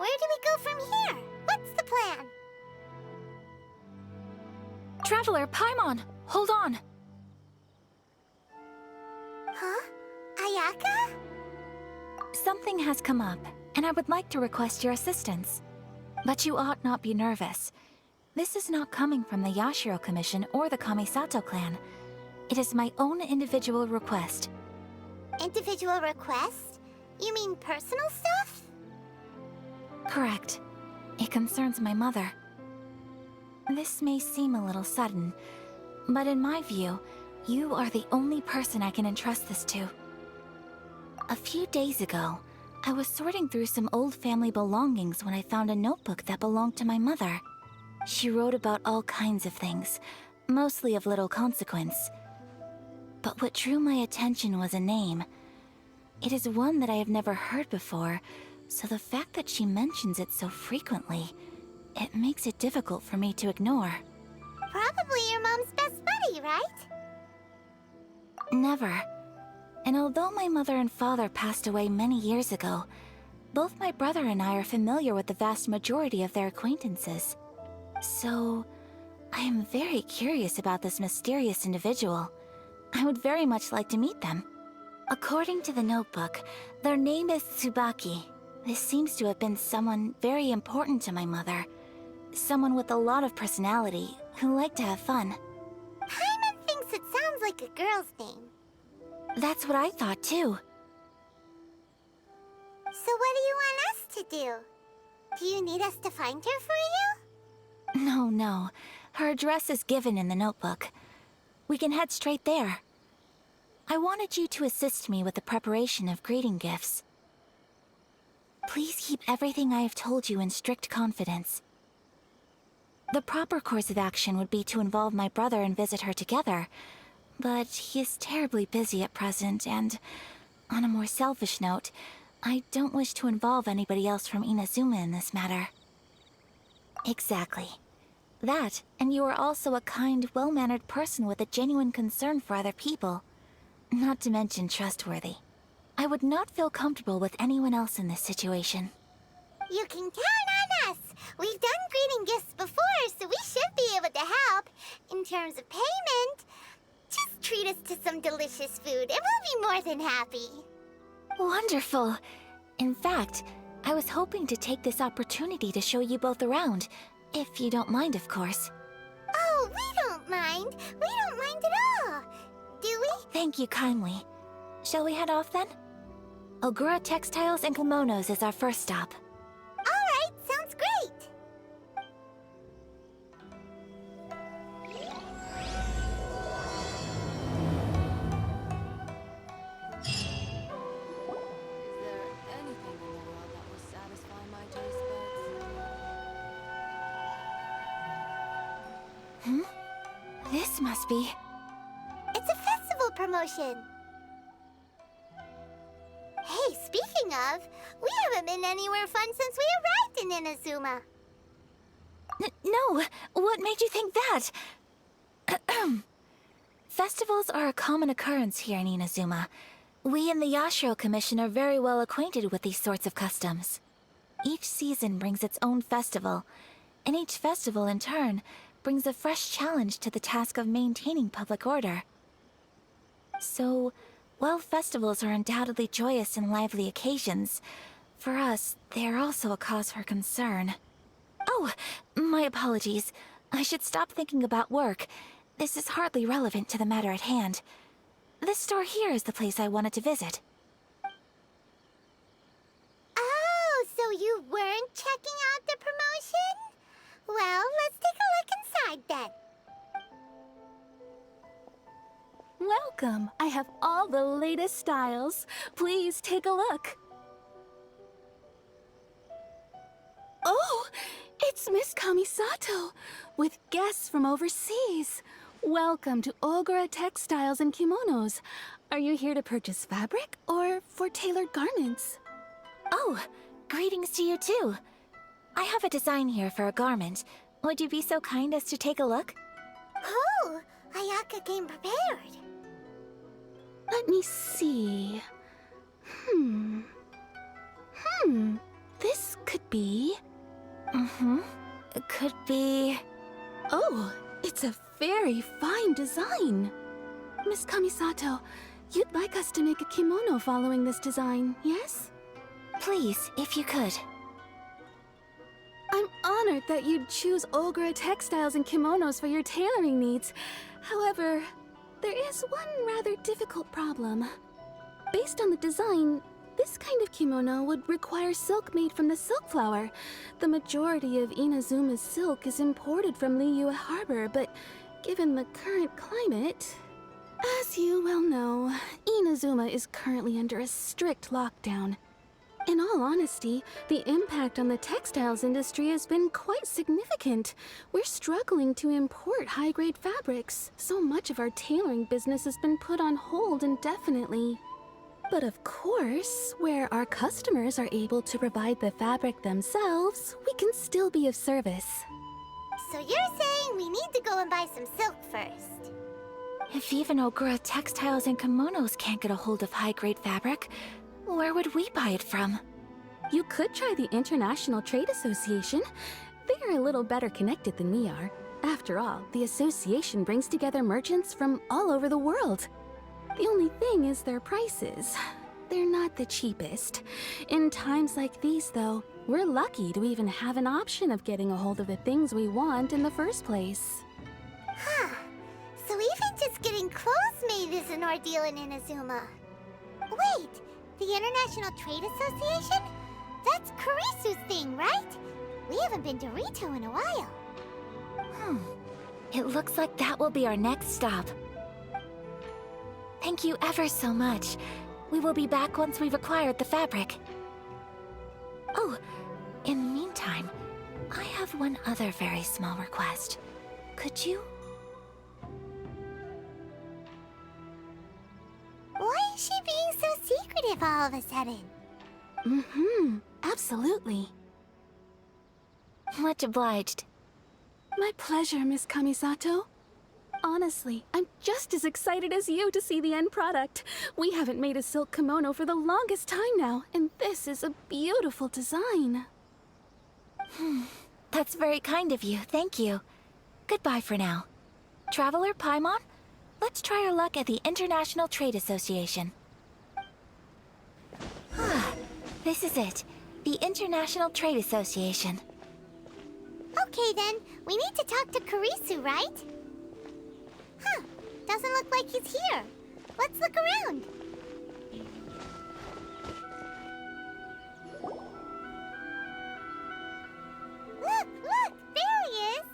Where do we go from here? What's the plan? Traveler, Paimon, hold on. Huh? Ayaka? Something has come up, and I would like to request your assistance. But you ought not be nervous. This is not coming from the Yashiro Commission or the Kamisato clan. It is my own individual request. Individual request? You mean personal stuff? Correct. It concerns my mother. This may seem a little sudden, but in my view, you are the only person I can entrust this to. A few days ago, I was sorting through some old family belongings when I found a notebook that belonged to my mother. She wrote about all kinds of things, mostly of little consequence. But what drew my attention was a name. It is one that I have never heard before, so the fact that she mentions it so frequently, it makes it difficult for me to ignore. Probably your mom's best buddy, right? Never. And although my mother and father passed away many years ago, both my brother and I are familiar with the vast majority of their acquaintances. So, I am very curious about this mysterious individual. I would very much like to meet them. According to the notebook, their name is Tsubaki. This seems to have been someone very important to my mother. Someone with a lot of personality, who liked to have fun. Paimon thinks it sounds like a girl's name. That's what I thought too. So what do you want us to do? Do you need us to find her for you? No. Her address is given in the notebook. We can head straight there. I wanted you to assist me with the preparation of greeting gifts. Please keep everything I have told you in strict confidence. The proper course of action would be to involve my brother and visit her together, but he is terribly busy at present, and on a more selfish note, I don't wish to involve anybody else from Inazuma in this matter. Exactly. That, and you are also a kind, well-mannered person with a genuine concern for other people. Not to mention trustworthy. I would not feel comfortable with anyone else in this situation. You can count on us! We've done greeting gifts before, so we should be able to help. In terms of payment, just treat us to some delicious food and we'll be more than happy. Wonderful! In fact, I was hoping to take this opportunity to show you both around, if you don't mind, of course. Oh, we don't mind. We don't mind at all. Do we? Thank you kindly. Shall we head off then? Ogura Textiles and Kimonos is our first stop. Alright, sounds great. This must be... It's a festival promotion. Hey, speaking of, we haven't been anywhere fun since we arrived in Inazuma. No! What made you think that? Festivals are a common occurrence here in Inazuma. We in the Yashiro Commission are very well acquainted with these sorts of customs. Each season brings its own festival, and each festival, in turn, brings a fresh challenge to the task of maintaining public order. So, while festivals are undoubtedly joyous and lively occasions, for us, they are also a cause for concern. Oh, my apologies. I should stop thinking about work. This is hardly relevant to the matter at hand. This store here is the place I wanted to visit. Oh, so you weren't checking out the promotion? Well, let's take a look inside then. Welcome! I have all the latest styles. Please take a look. Oh! It's Miss Kamisato, with guests from overseas. Welcome to Ogura Textiles and Kimonos. Are you here to purchase fabric or for tailored garments? Oh, greetings to you too. I have a design here for a garment. Would you be so kind as to take a look? Oh, Ayaka came prepared. Let me see. This could be very fine design. Miss Kamisato, you'd like us to make a kimono following this design, yes? Please, if you could. I'm honored that you'd choose Ogura textiles and kimonos for your tailoring needs. However, there is one rather difficult problem. Based on the design, this kind of kimono would require silk made from the silk flower. The majority of Inazuma's silk is imported from Liyue Harbor, but given the current climate... As you well know, Inazuma is currently under a strict lockdown. In all honesty, the impact on the textiles industry has been quite significant. We're struggling to import high-grade fabrics. So much of our tailoring business has been put on hold indefinitely. But of course, where our customers are able to provide the fabric themselves, we can still be of service. So you're saying we need to go and buy some silk first? If even Ogura textiles and kimonos can't get a hold of high-grade fabric, where would we buy it from? You could try the International Trade Association. They are a little better connected than we are. After all, the association brings together merchants from all over the world. The only thing is their prices. They're not the cheapest. In times like these, though, we're lucky to even have an option of getting a hold of the things we want in the first place. Huh. So even just getting clothes made is an ordeal in Inazuma. Wait, the International Trade Association? That's Kurisu's thing, right? We haven't been to Rito in a while. It looks like that will be our next stop. Thank you ever so much. We will be back once we've acquired the fabric. Oh, in the meantime, I have one other very small request. Could you? Why is she being so secretive all of a sudden? Absolutely. Much obliged. My pleasure, Miss Kamisato. Honestly, I'm just as excited as you to see the end product. We haven't made a silk kimono for the longest time now, and this is a beautiful design. That's very kind of you, thank you. Goodbye for now. Traveler Paimon, let's try our luck at the International Trade Association. This is it, the International Trade Association. Okay then, we need to talk to Kurisu, right? Huh, doesn't look like he's here. Let's look around. Look, there he is!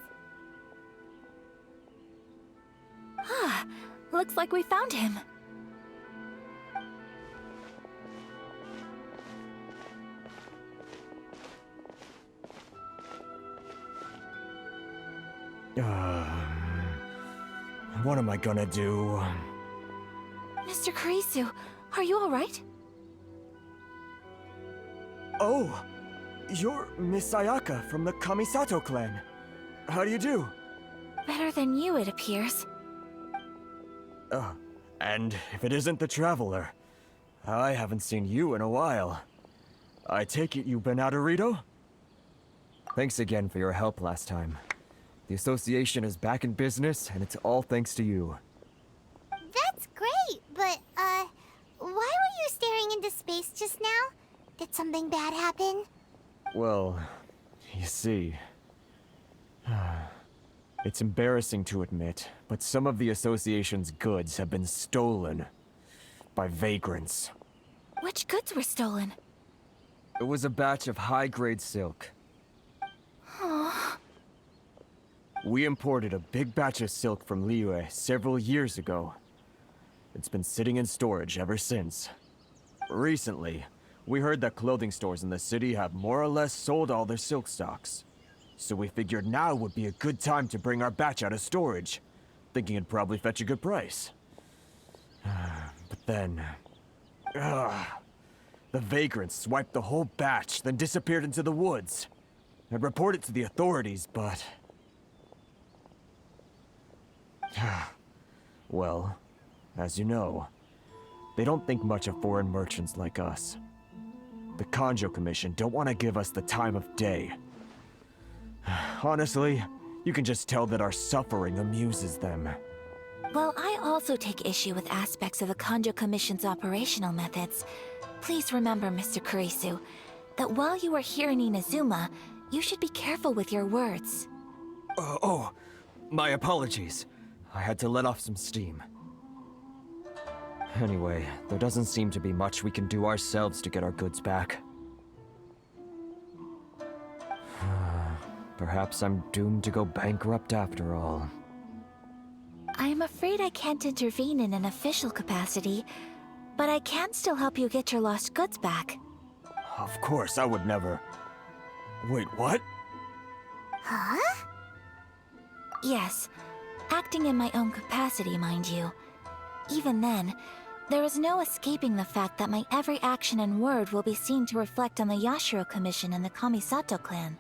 Looks like we found him. What am I gonna do? Mr. Kurisu, are you alright? Oh! You're Miss Ayaka from the Kamisato clan. How do you do? Better than you, it appears. And if it isn't the Traveler, I haven't seen you in a while. I take it you've been out of Rito? Thanks again for your help last time. The association is back in business, and it's all thanks to you. That's great, but, why were you staring into space just now? Did something bad happen? Well, you see... It's embarrassing to admit, but some of the association's goods have been stolen by vagrants. Which goods were stolen? It was a batch of high-grade silk. We imported a big batch of silk from Liyue several years ago. It's been sitting in storage ever since. Recently, we heard that clothing stores in the city have more or less sold all their silk stocks. So we figured now would be a good time to bring our batch out of storage, thinking it'd probably fetch a good price. But then... the vagrants swiped the whole batch, then disappeared into the woods. I'd report it to the authorities, but... Well, as you know, they don't think much of foreign merchants like us. The Kanjo Commission don't want to give us the time of day. Honestly, You can just tell that our suffering amuses them. While I also take issue with aspects of the Kanjo Commission's operational methods, please remember, Mr. Kurisu, that while you are here in Inazuma, you should be careful with your words. Oh, my apologies. I had to let off some steam. Anyway, there doesn't seem to be much we can do ourselves to get our goods back. Perhaps I'm doomed to go bankrupt after all. I am afraid I can't intervene in an official capacity, but I can still help you get your lost goods back. Of course, I would never... Wait, what? Huh? Yes, acting in my own capacity, mind you. Even then, there is no escaping the fact that my every action and word will be seen to reflect on the Yashiro Commission and the Kamisato clan.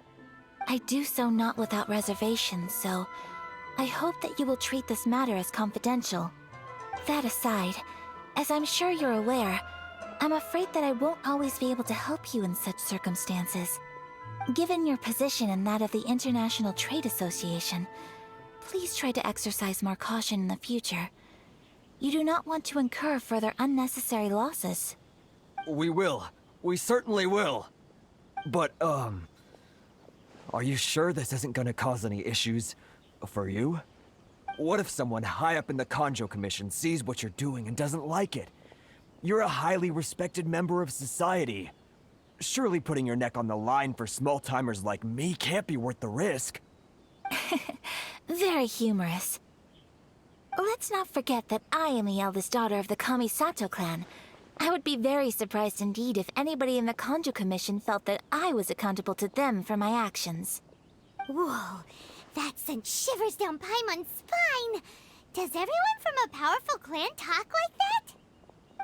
I do so not without reservations, so I hope that you will treat this matter as confidential. That aside, as I'm sure you're aware, I'm afraid that I won't always be able to help you in such circumstances. Given your position and that of the International Trade Association, please try to exercise more caution in the future. You do not want to incur further unnecessary losses. We will. We certainly will. But, are you sure this isn't gonna cause any issues for you? What if someone high up in the Kanjo Commission sees what you're doing and doesn't like it? You're a highly respected member of society. Surely putting your neck on the line for small-timers like me can't be worth the risk. Very humorous. Let's not forget that I am the eldest daughter of the Kamisato clan. I would be very surprised indeed if anybody in the Kanjo Commission felt that I was accountable to them for my actions. Whoa, that sent shivers down Paimon's spine. Does everyone from a powerful clan talk like that?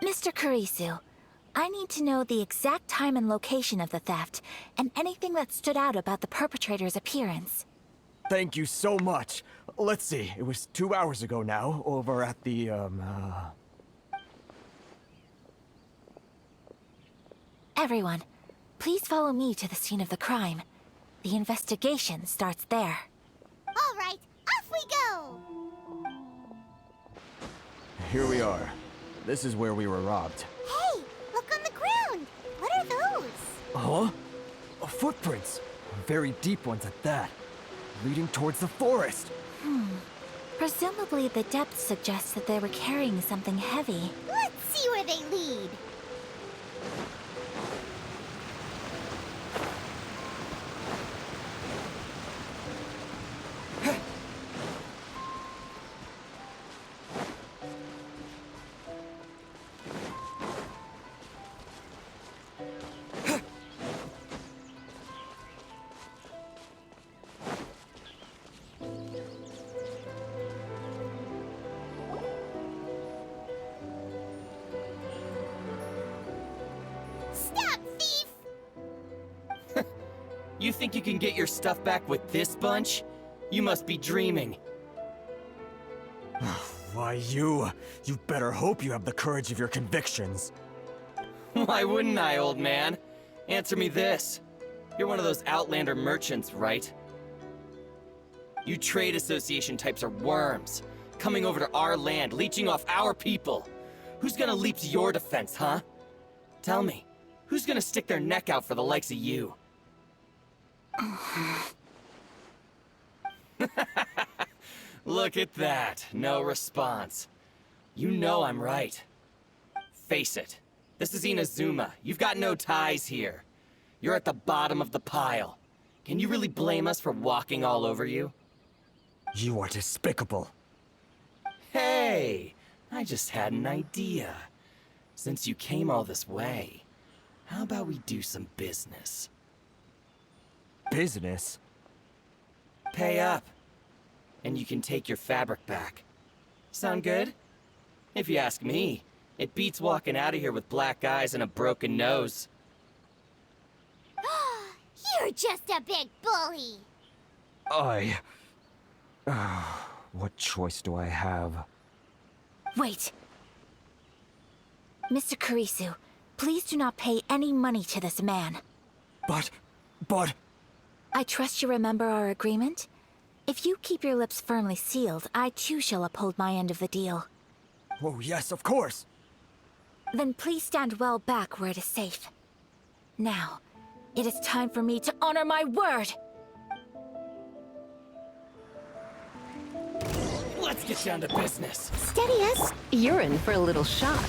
Mr. Kurisu, I need to know the exact time and location of the theft, and anything that stood out about the perpetrator's appearance. Thank you so much. Let's see, it was 2 hours ago now, over at the, Everyone, please follow me to the scene of the crime. The investigation starts there. All right, off we go! Here we are. This is where we were robbed. Hey, look on the ground! What are those? Huh? Footprints. Very deep ones at that. Leading towards the forest. Presumably the depth suggests that they were carrying something heavy. Let's see where they lead. Stop, thief! You think you can get your stuff back with this bunch? You must be dreaming. Why, you better hope you have the courage of your convictions. Why wouldn't I, old man? Answer me this. You're one of those Outlander merchants, right? You trade association types are worms, coming over to our land, leeching off our people. Who's gonna leap to your defense, huh? Tell me, who's gonna stick their neck out for the likes of you? Look at that, no response. You know I'm right. Face it, this is Inazuma. You've got no ties here. You're at the bottom of the pile. Can you really blame us for walking all over you? You are despicable. Hey, I just had an idea. Since you came all this way, how about we do some business? Business? Pay up, and you can take your fabric back. Sound good? If you ask me, it beats walking out of here with black eyes and a broken nose. You're just a big bully! What choice do I have? Wait! Mr. Kurisu, please do not pay any money to this man. But... I trust you remember our agreement? If you keep your lips firmly sealed, I too shall uphold my end of the deal. Oh, yes, of course. Then please stand well back where it is safe. Now, it is time for me to honor my word! Let's get down to business. Steady us. You're in for a little shock.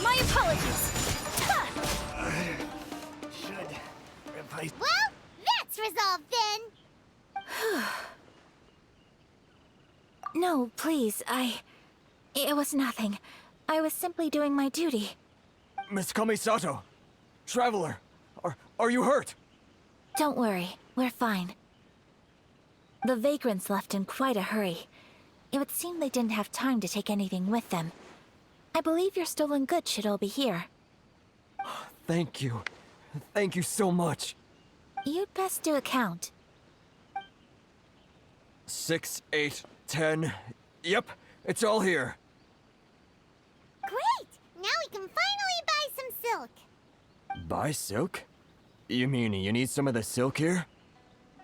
My apologies! Well, that's resolved then. No, please, It was nothing. I was simply doing my duty. Miss Kamisato, Traveler, are you hurt? Don't worry, we're fine. The vagrants left in quite a hurry. It would seem they didn't have time to take anything with them. I believe your stolen goods should all be here. Thank you. Thank you so much. You'd best do a count. 6, 8, 10. Yep, it's all here. Great! Now we can finally buy some silk. Buy silk? You mean you need some of the silk here?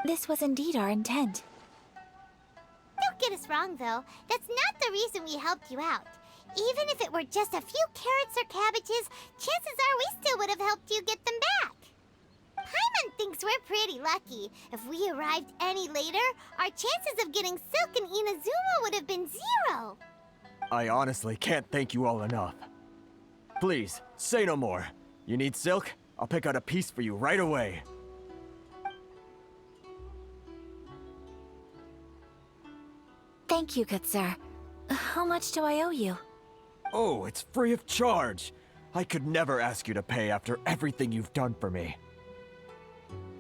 This was indeed our intent. Don't get us wrong, though. That's not the reason we helped you out. Even if it were just a few carrots or cabbages, chances are we still would have helped you get them back. Paimon thinks we're pretty lucky. If we arrived any later, our chances of getting silk in Inazuma would have been 0. I honestly can't thank you all enough. Please, say no more. You need silk? I'll pick out a piece for you right away. Thank you, good sir. How much do I owe you? Oh, it's free of charge. I could never ask you to pay after everything you've done for me.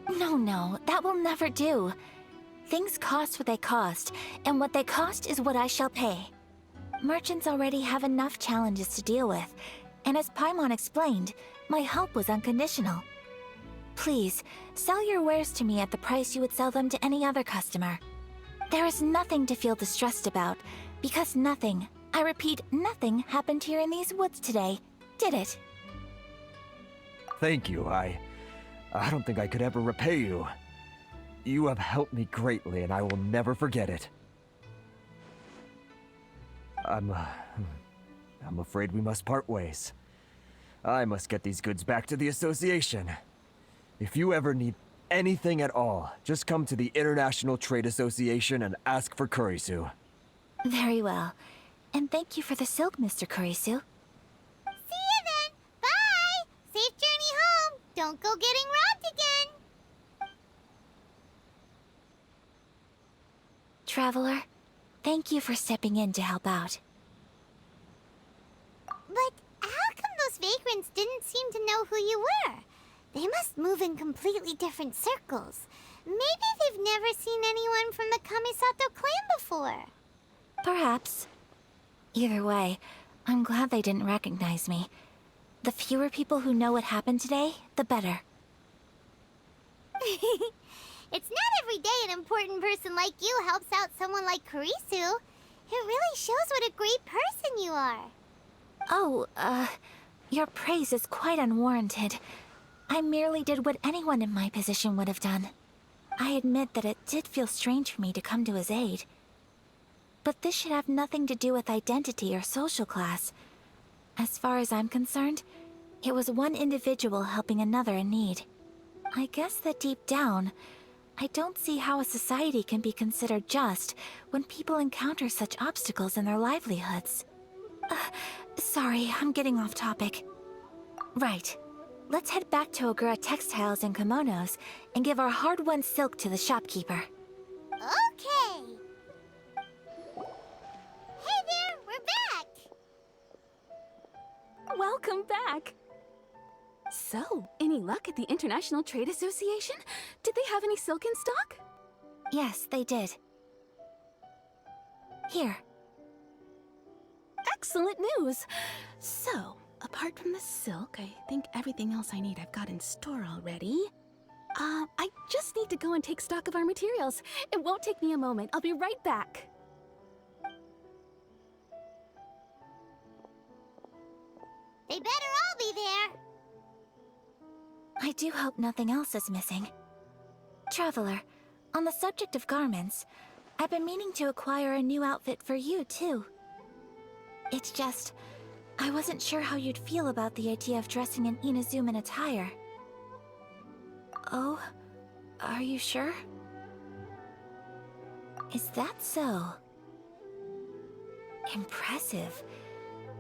No, that will never do. Things cost what they cost, and what they cost is what I shall pay. Merchants already have enough challenges to deal with, and as Paimon explained, my help was unconditional. Please, sell your wares to me at the price you would sell them to any other customer. There is nothing to feel distressed about, because nothing, I repeat, nothing happened here in these woods today, did it? Thank you. I don't think I could ever repay you. You have helped me greatly, and I will never forget it. I'm afraid we must part ways. I must get these goods back to the association. If you ever need anything at all, just come to the International Trade Association and ask for Kurisu. Very well. And thank you for the silk, Mr. Kurisu. See you then. Bye. Safe journey home. Don't go getting robbed again. Traveler, thank you for stepping in to help out. But how come those vagrants didn't seem to know who you were? They must move in completely different circles. Maybe they've never seen anyone from the Kamisato clan before. Perhaps. Either way, I'm glad they didn't recognize me. The fewer people who know what happened today, the better. It's not every day an important person like you helps out someone like Kurisu. It really shows what a great person you are. Oh, your praise is quite unwarranted. I merely did what anyone in my position would have done. I admit that it did feel strange for me to come to his aid. But this should have nothing to do with identity or social class. As far as I'm concerned, it was one individual helping another in need. I guess that deep down, I don't see how a society can be considered just when people encounter such obstacles in their livelihoods. Sorry, I'm getting off topic. Right. Let's head back to Ogura Textiles and Kimonos and give our hard-won silk to the shopkeeper. Okay. Hey there, we're back. Welcome back. So, any luck at the International Trade Association? Did they have any silk in stock? Yes, they did. Here. Excellent news! So, apart from the silk, I think everything else I need I've got in store already. I just need to go and take stock of our materials. It won't take me a moment. I'll be right back. They better all be there. I do hope nothing else is missing. Traveler, On the subject of garments, I've been meaning to acquire a new outfit for you, too. It's just, I wasn't sure how you'd feel about the idea of dressing in Inazuman attire. Oh, are you sure? Is that so? Impressive.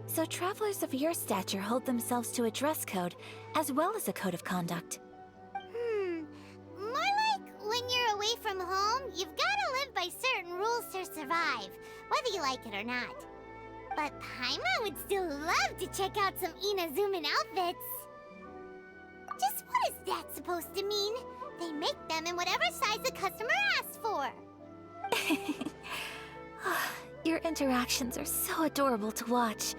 So travelers of your stature hold themselves to a dress code, as well as a code of conduct. More like when you're away from home, you've gotta live by certain rules to survive, whether you like it or not. But Paimon would still love to check out some Inazuman outfits. Just what is that supposed to mean? They make them in whatever size the customer asks for. Your interactions are so adorable to watch.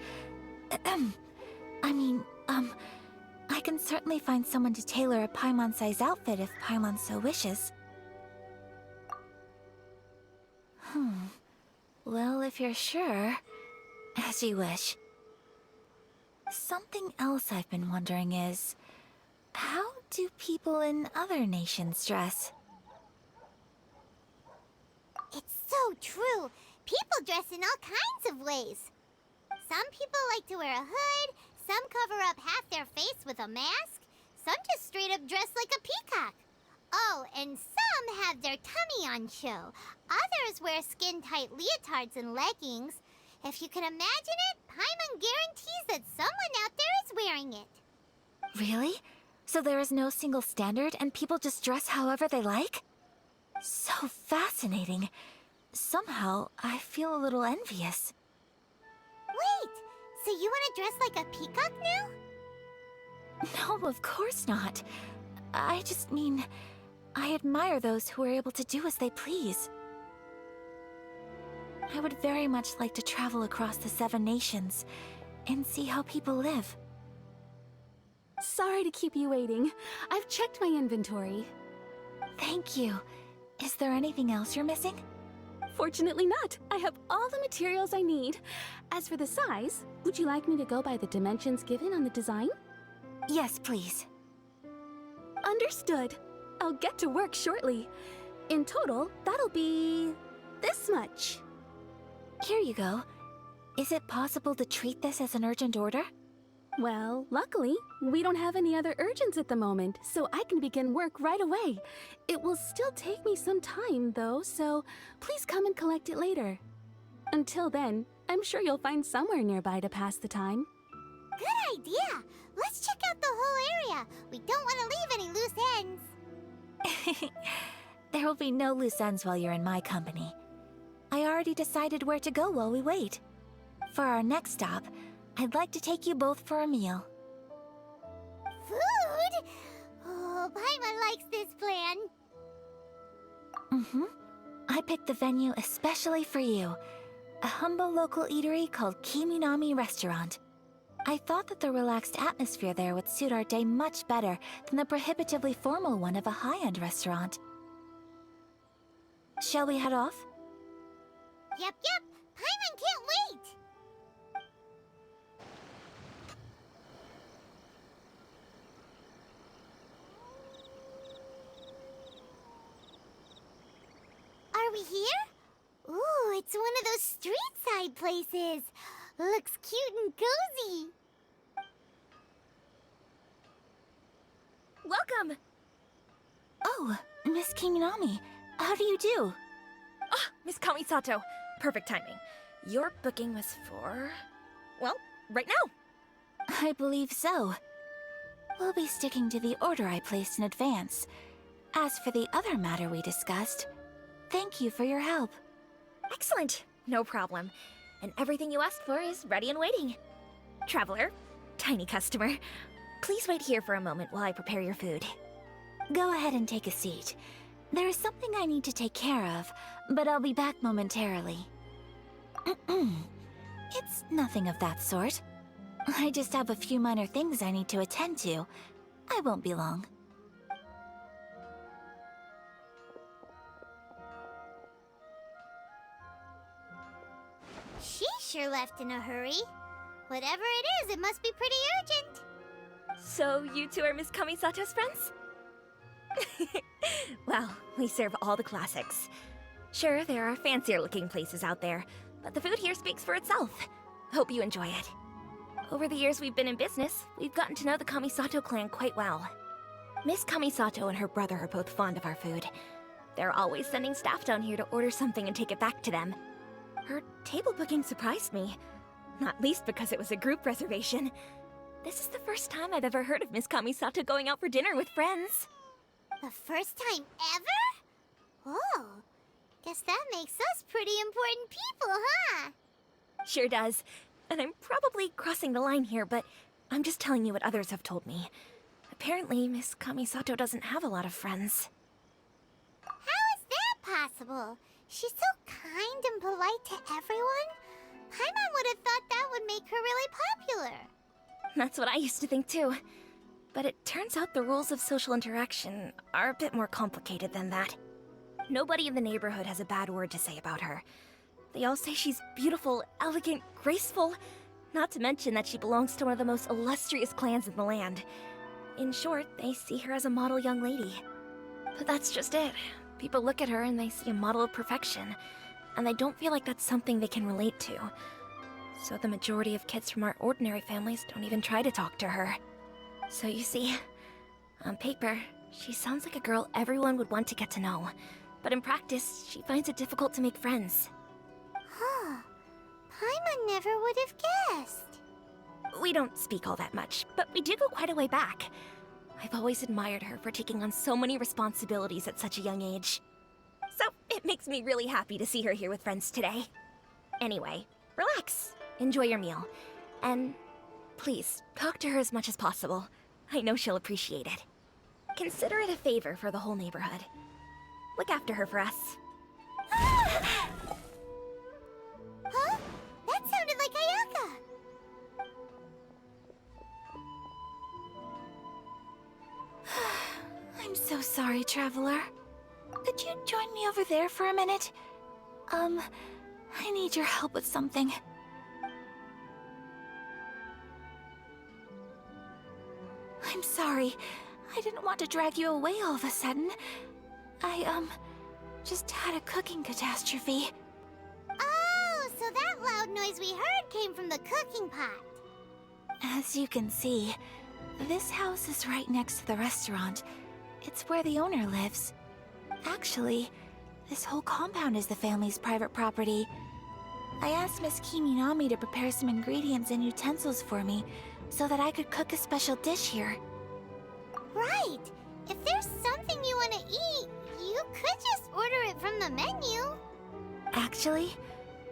I can certainly find someone to tailor a Paimon-size outfit if Paimon so wishes. Well, if you're sure, as you wish. Something else I've been wondering is, how do people in other nations dress? It's so true. People dress in all kinds of ways. Some people like to wear a hood, some cover up half their face with a mask, some just straight up dress like a peacock. Oh, and some have their tummy on show. Others wear skin-tight leotards and leggings. If you can imagine it, Paimon guarantees that someone out there is wearing it. Really? So there is no single standard and people just dress however they like? So fascinating. Somehow, I feel a little envious. Wait, so you want to dress like a peacock now? No, of course not. I just mean, I admire those who are able to do as they please. I would very much like to travel across the 7 nations and see how people live. Sorry to keep you waiting. I've checked my inventory. Thank you. Is there anything else you're missing? Fortunately not. I have all the materials I need. As for the size, would you like me to go by the dimensions given on the design? Yes, please. Understood. I'll get to work shortly. In total, that'll be this much. Here you go. Is it possible to treat this as an urgent order? Well, luckily, we don't have any other urgents at the moment, so I can begin work right away. It will still take me some time, though, so please come and collect it later. Until then, I'm sure you'll find somewhere nearby to pass the time. Good idea. Let's check out the whole area. We don't want to leave any loose ends. There will be no loose ends while you're in my company. I already decided where to go while we wait. For our next stop, I'd like to take you both for a meal. Food? Oh, Paimon likes this plan. I picked the venue especially for you. A humble local eatery called Kiminami Restaurant. I thought that the relaxed atmosphere there would suit our day much better than the prohibitively formal one of a high-end restaurant. Shall we head off? Yep. Paimon can't wait. Are we here? Ooh, it's one of those street-side places. Looks cute and cozy. Welcome! Oh, Miss Kiminami, how do you do? Ah, Miss Kamisato. Perfect timing. Your booking was for... well, right now. I believe so. We'll be sticking to the order I placed in advance. As for the other matter we discussed, thank you for your help. Excellent. No problem. And everything you asked for is ready and waiting. Traveler, tiny customer, please wait here for a moment while I prepare your food. Go ahead and take a seat. There is something I need to take care of, but I'll be back momentarily. It's nothing of that sort. I just have a few minor things I need to attend to. I won't be long. She sure left in a hurry. Whatever it is, it must be pretty urgent. So you two are Miss Kamisato's friends? Well, we serve all the classics. Sure, there are fancier-looking places out there, but the food here speaks for itself. Hope you enjoy it. Over the years we've been in business, we've gotten to know the Kamisato clan quite well. Miss Kamisato and her brother are both fond of our food. They're always sending staff down here to order something and take it back to them. Her table booking surprised me, not least because it was a group reservation. This is the first time I've ever heard of Miss Kamisato going out for dinner with friends. The first time ever? Oh, guess that makes us pretty important people, huh? Sure does. And I'm probably crossing the line here, but I'm just telling you what others have told me. Apparently, Miss Kamisato doesn't have a lot of friends. How is that possible? She's so kind and polite to everyone. Paimon would have thought that would make her really popular. That's what I used to think too. But it turns out the rules of social interaction are a bit more complicated than that. Nobody in the neighborhood has a bad word to say about her. They all say she's beautiful, elegant, graceful, not to mention that she belongs to one of the most illustrious clans in the land. In short, they see her as a model young lady. But that's just it. People look at her and they see a model of perfection, and they don't feel like that's something they can relate to. So the majority of kids from our ordinary families don't even try to talk to her. So you see, on paper, she sounds like a girl everyone would want to get to know. But in practice, she finds it difficult to make friends. Huh. Paimon never would have guessed. We don't speak all that much, but we do go quite a way back. I've always admired her for taking on so many responsibilities at such a young age. So it makes me really happy to see her here with friends today. Anyway, relax, enjoy your meal, and please, talk to her as much as possible. I know she'll appreciate it. Consider it a favor for the whole neighborhood. Look after her for us. Huh? That sounded like Ayaka. I'm so sorry, Traveler. Could you join me over there for a minute? I need your help with something. I'm sorry. I didn't want to drag you away all of a sudden. I, just had a cooking catastrophe. Oh, so that loud noise we heard came from the cooking pot. As you can see, this house is right next to the restaurant. It's where the owner lives. Actually, this whole compound is the family's private property. I asked Miss Kiminami to prepare some ingredients and utensils for me so that I could cook a special dish here. Right. If there's something you want to eat, you could just order it from the menu. Actually,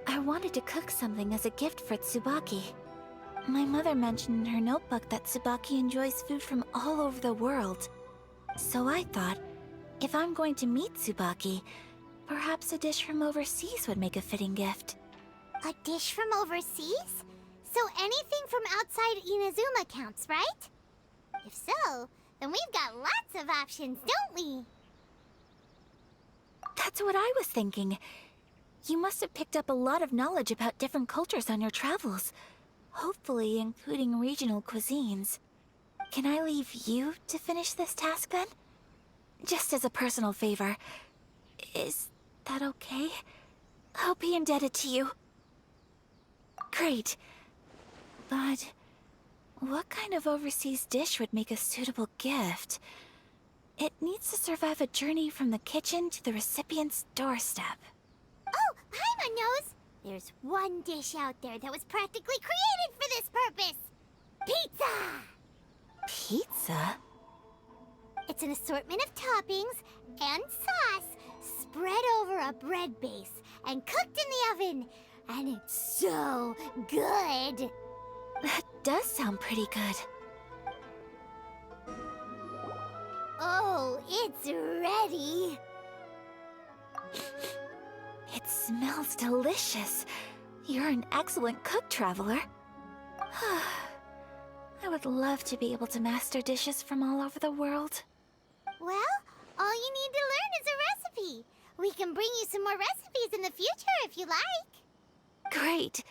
I wanted to cook something as a gift for Tsubaki. My mother mentioned in her notebook that Tsubaki enjoys food from all over the world. So I thought, if I'm going to meet Tsubaki, perhaps a dish from overseas would make a fitting gift. A dish from overseas? So anything from outside Inazuma counts, right? If so, then we've got lots of options, don't we? That's what I was thinking. You must have picked up a lot of knowledge about different cultures on your travels, hopefully including regional cuisines. Can I leave you to finish this task then? Just as a personal favor. Is that okay? I'll be indebted to you. Great. But what kind of overseas dish would make a suitable gift? It needs to survive a journey from the kitchen to the recipient's doorstep. Oh, Paimon knows! There's one dish out there that was practically created for this purpose! Pizza! Pizza? It's an assortment of toppings and sauce spread over a bread base and cooked in the oven. And it's so good! That does sound pretty good. Oh, it's ready! It smells delicious. You're an excellent cook, Traveler. I would love to be able to master dishes from all over the world. Well, all you need to learn is a recipe. We can bring you some more recipes in the future if you like. Great.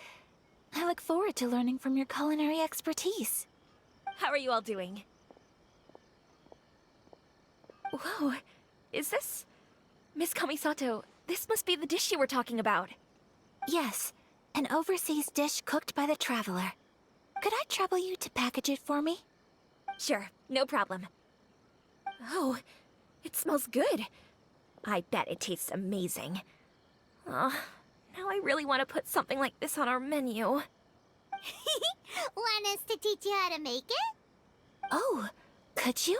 I look forward to learning from your culinary expertise. How are you all doing? Whoa, is this... Miss Kamisato, this must be the dish you were talking about. Yes, an overseas dish cooked by the traveler. Could I trouble you to package it for me? Sure, no problem. Oh, it smells good. I bet it tastes amazing. Oh, now I really want to put something like this on our menu. Want us to teach you how to make it? Oh, could you?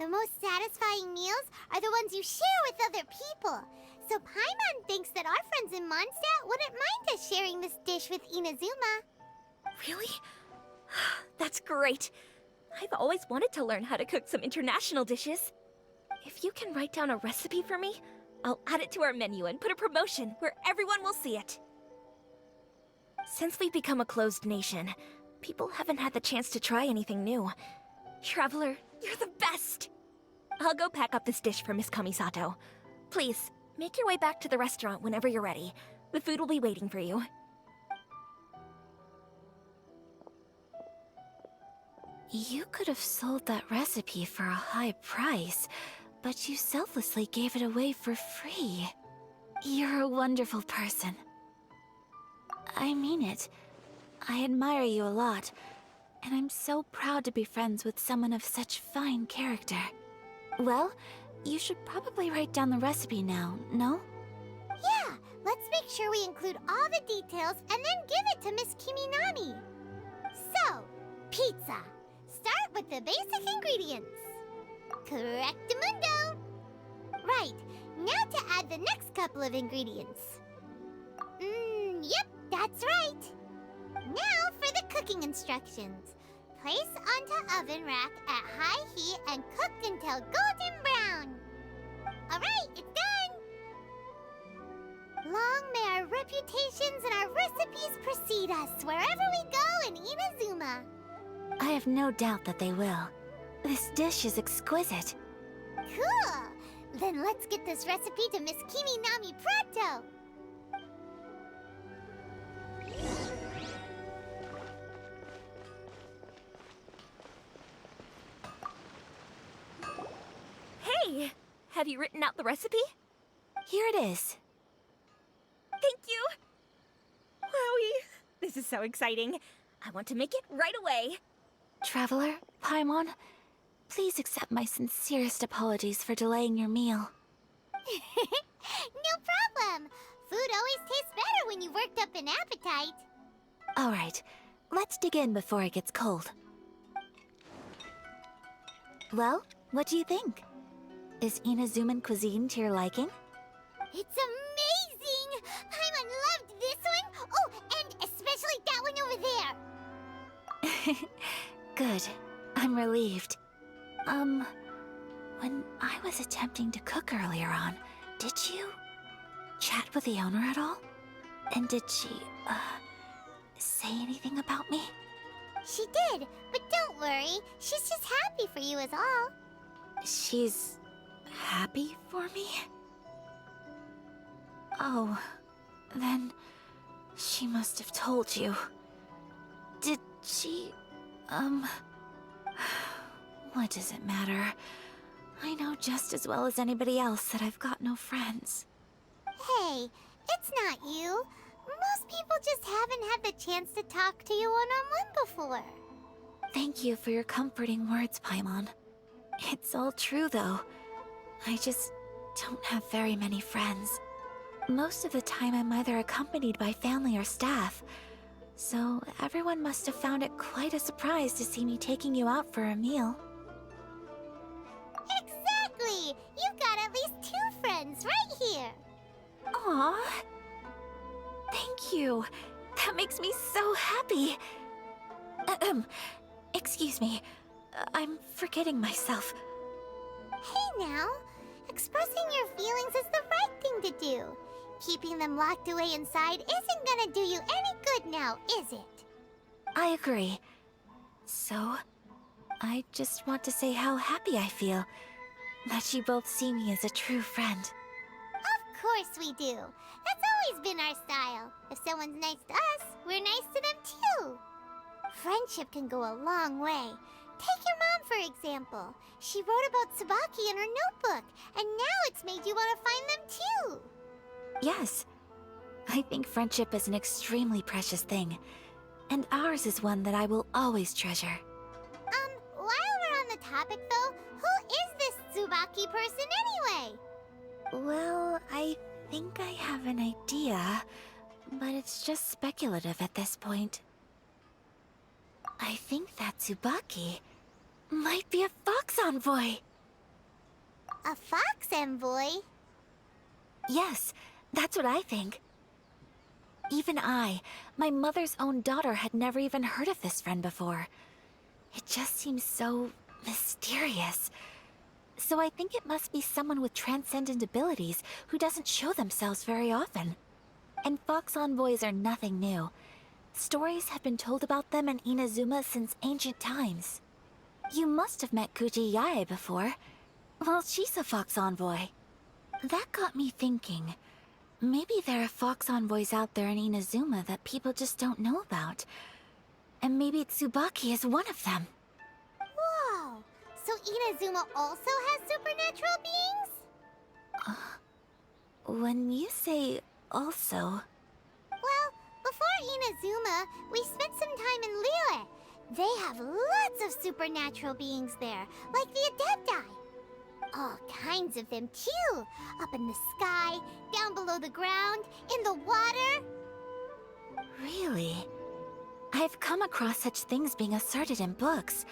The most satisfying meals are the ones you share with other people. So Paimon thinks that our friends in Mondstadt wouldn't mind us sharing this dish with Inazuma. Really? That's great. I've always wanted to learn how to cook some international dishes. If you can write down a recipe for me, I'll add it to our menu and put a promotion where everyone will see it. Since we've become a closed nation, people haven't had the chance to try anything new. Traveler, you're the best! I'll go pack up this dish for Miss Kamisato. Please, make your way back to the restaurant whenever you're ready. The food will be waiting for you. You could have sold that recipe for a high price, but you selflessly gave it away for free. You're a wonderful person. I mean it. I admire you a lot, and I'm so proud to be friends with someone of such fine character. Well, you should probably write down the recipe now, no? Yeah, let's make sure we include all the details and then give it to Miss Kiminami. So, pizza. Start with the basic ingredients. Correctamundo. Right, now to add the next couple of ingredients. Yep, that's right. Now for the cooking instructions. Place onto oven rack at high heat and cooked until golden brown. Alright, it's done! Long may our reputations and our recipes precede us wherever we go in Inazuma. I have no doubt that they will. This dish is exquisite. Cool! Then let's get this recipe to Miss Kiminami pronto! Hey! Have you written out the recipe? Here it is. Thank you! Wowie! This is so exciting. I want to make it right away. Traveler, Paimon, please accept my sincerest apologies for delaying your meal. No problem! Food always tastes better when you've worked up an appetite. All right, let's dig in before it gets cold. Well, what do you think? Is Inazuman cuisine to your liking? It's amazing! Paimon loved this one! Oh, and especially that one over there! Good. I'm relieved. When I was attempting to cook earlier on, did you chat with the owner at all? And did she, say anything about me? She did, but don't worry. She's just happy for you is all. She's happy for me? Oh, then she must have told you. Did she, what does it matter? I know just as well as anybody else that I've got no friends. Hey, it's not you. Most people just haven't had the chance to talk to you one-on-one before. Thank you for your comforting words, Paimon. It's all true, though. I just don't have very many friends. Most of the time I'm either accompanied by family or staff, so everyone must have found it quite a surprise to see me taking you out for a meal. Exactly! You've got at least 2 friends right here. Aw! Thank you. That makes me so happy. Excuse me. I'm forgetting myself. Hey now, expressing your feelings is the right thing to do. Keeping them locked away inside isn't gonna do you any good now, is it? I agree. So, I just want to say how happy I feel that you both see me as a true friend. Of course we do. That's always been our style. If someone's nice to us, we're nice to them too. Friendship can go a long way. Take your mom, for example. She wrote about Tsubaki in her notebook, and now it's made you want to find them too. Yes. I think friendship is an extremely precious thing, and ours is one that I will always treasure. While we're on the topic though, who is this Tsubaki person anyway? Well, I think I have an idea, but it's just speculative at this point. I think that Tsubaki might be a fox envoy. A fox envoy? Yes, that's what I think. Even I, my mother's own daughter, had never even heard of this friend before. It just seems so mysterious. So I think it must be someone with transcendent abilities who doesn't show themselves very often. And fox envoys are nothing new. Stories have been told about them in Inazuma since ancient times. You must have met Kuji Yae before. Well, she's a fox envoy. That got me thinking. Maybe there are fox envoys out there in Inazuma that people just don't know about. And maybe Tsubaki is one of them. Whoa! So Inazuma also has supernatural beings? When you say also... Well, before Inazuma, we spent some time in Liyue. They have lots of supernatural beings there, like the Adepti. All kinds of them too. Up in the sky, down below the ground, in the water. Really? I've come across such things being asserted in books,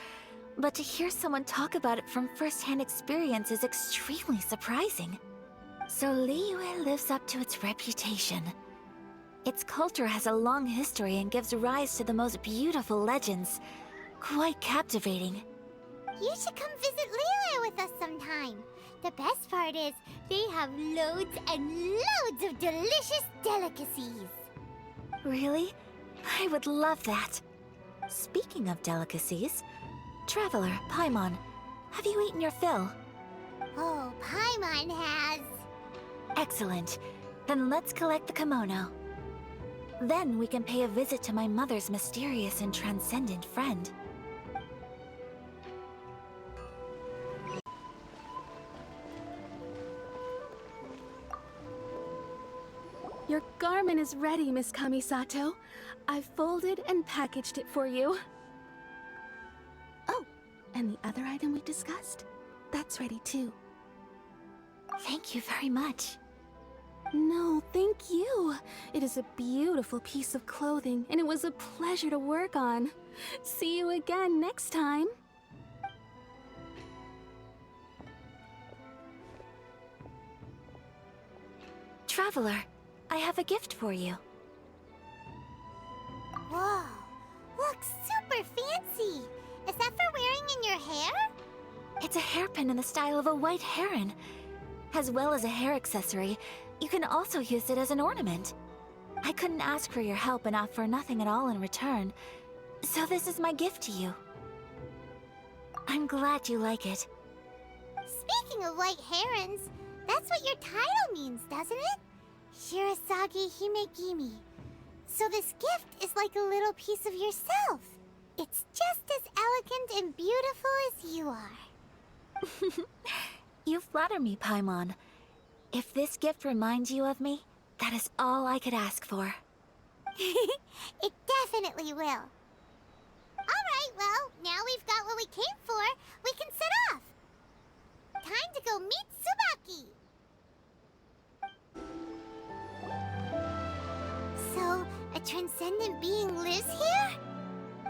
but to hear someone talk about it from first-hand experience is extremely surprising. So Liyue lives up to its reputation. Its culture has a long history and gives rise to the most beautiful legends. Quite captivating. You should come visit Liyue with us sometime. The best part is, they have loads and loads of delicious delicacies. Really? I would love that. Speaking of delicacies, Traveler, Paimon, have you eaten your fill? Oh, Paimon has. Excellent. Then let's collect the kimono. Then we can pay a visit to my mother's mysterious and transcendent friend. Your garment is ready, Miss Kamisato. I've folded and packaged it for you. Oh, and the other item we discussed? That's ready too. Thank you very much. No, thank you. It is a beautiful piece of clothing, and it was a pleasure to work on. See you again next time. Traveler, I have a gift for you. Whoa, looks super fancy. Is that for wearing in your hair? It's a hairpin in the style of a white heron. As well as a hair accessory, you can also use it as an ornament. I couldn't ask for your help and offer nothing at all in return, so this is my gift to you. I'm glad you like it. Speaking of white herons, that's what your title means, doesn't it? Shirasagi Himegimi. So this gift is like a little piece of yourself. It's just as elegant and beautiful as you are. You flatter me, Paimon. If this gift reminds you of me, that is all I could ask for. It definitely will. Alright, well, now we've got what we came for, we can set off. Time to go meet Tsubaki. So, a transcendent being lives here?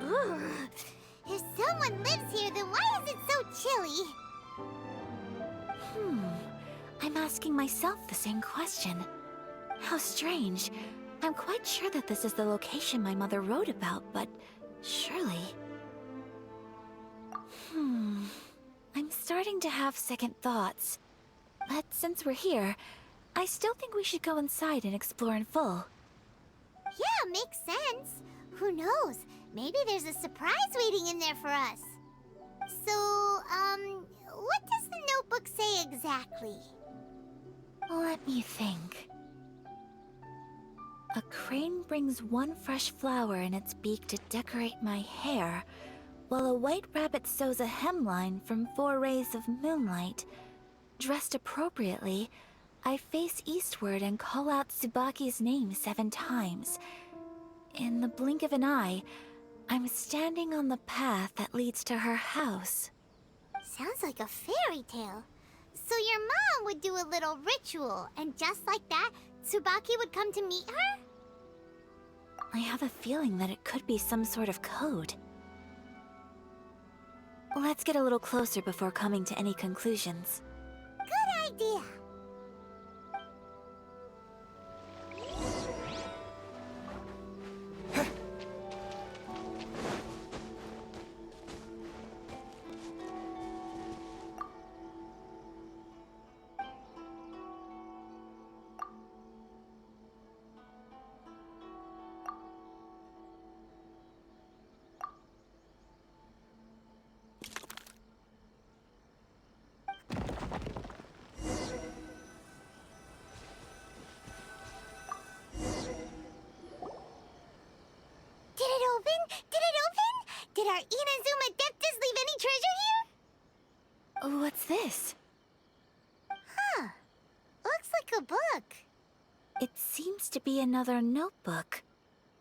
Ugh. If someone lives here, then why is it so chilly? I'm asking myself the same question. How strange. I'm quite sure that this is the location my mother wrote about, but surely... I'm starting to have second thoughts. But since we're here, I still think we should go inside and explore in full. Yeah, makes sense. Who knows? Maybe there's a surprise waiting in there for us. So, what does the notebook say exactly? Let me think. A crane brings one fresh flower in its beak to decorate my hair, while a white rabbit sews a hemline from 4 rays of moonlight. Dressed appropriately, I face eastward and call out Tsubaki's name 7 times. In the blink of an eye, I'm standing on the path that leads to her house. Sounds like a fairy tale. So your mom would do a little ritual, and just like that, Tsubaki would come to meet her? I have a feeling that it could be some sort of code. Let's get a little closer before coming to any conclusions. Good idea. Did our Inazuma Adeptus leave any treasure here? What's this? Huh. Looks like a book. It seems to be another notebook.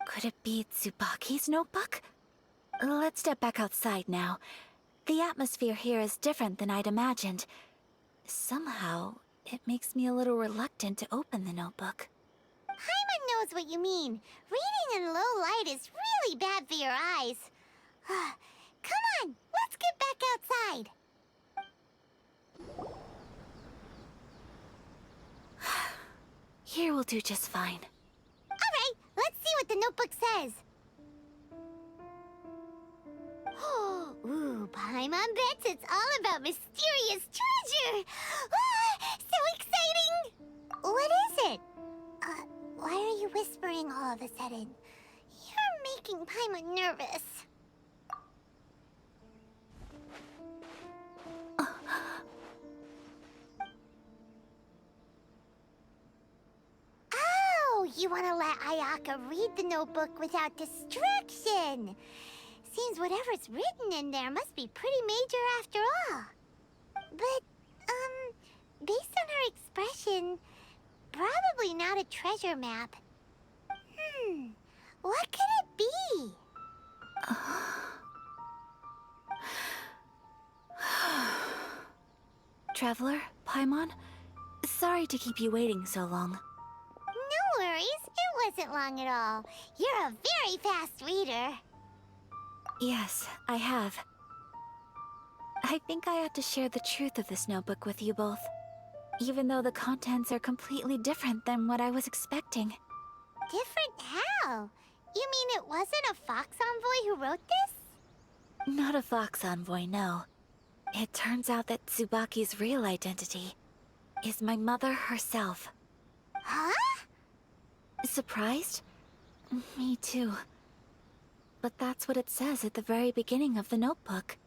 Could it be Tsubaki's notebook? Let's step back outside now. The atmosphere here is different than I'd imagined. Somehow, it makes me a little reluctant to open the notebook. Paimon knows what you mean. Reading in low light is really bad for your eyes. Come on, let's get back outside. Here will do just fine. All right, let's see what the notebook says. Ooh, Paimon bets it's all about mysterious treasure. So exciting! What is it? Why are you whispering all of a sudden? You're making Paimon nervous. Oh, you want to let Ayaka read the notebook without distraction. Seems whatever's written in there must be pretty major after all. But, based on her expression, probably not a treasure map. What could it be? Traveler, Paimon, sorry to keep you waiting so long. No worries, it wasn't long at all. You're a very fast reader. Yes, I have. I think I ought to share the truth of this notebook with you both, even though the contents are completely different than what I was expecting. Different how? You mean it wasn't a Fox Envoy who wrote this? Not a Fox Envoy, no. It turns out that Tsubaki's real identity is my mother herself. Huh? Surprised? Me too. But that's what it says at the very beginning of the notebook.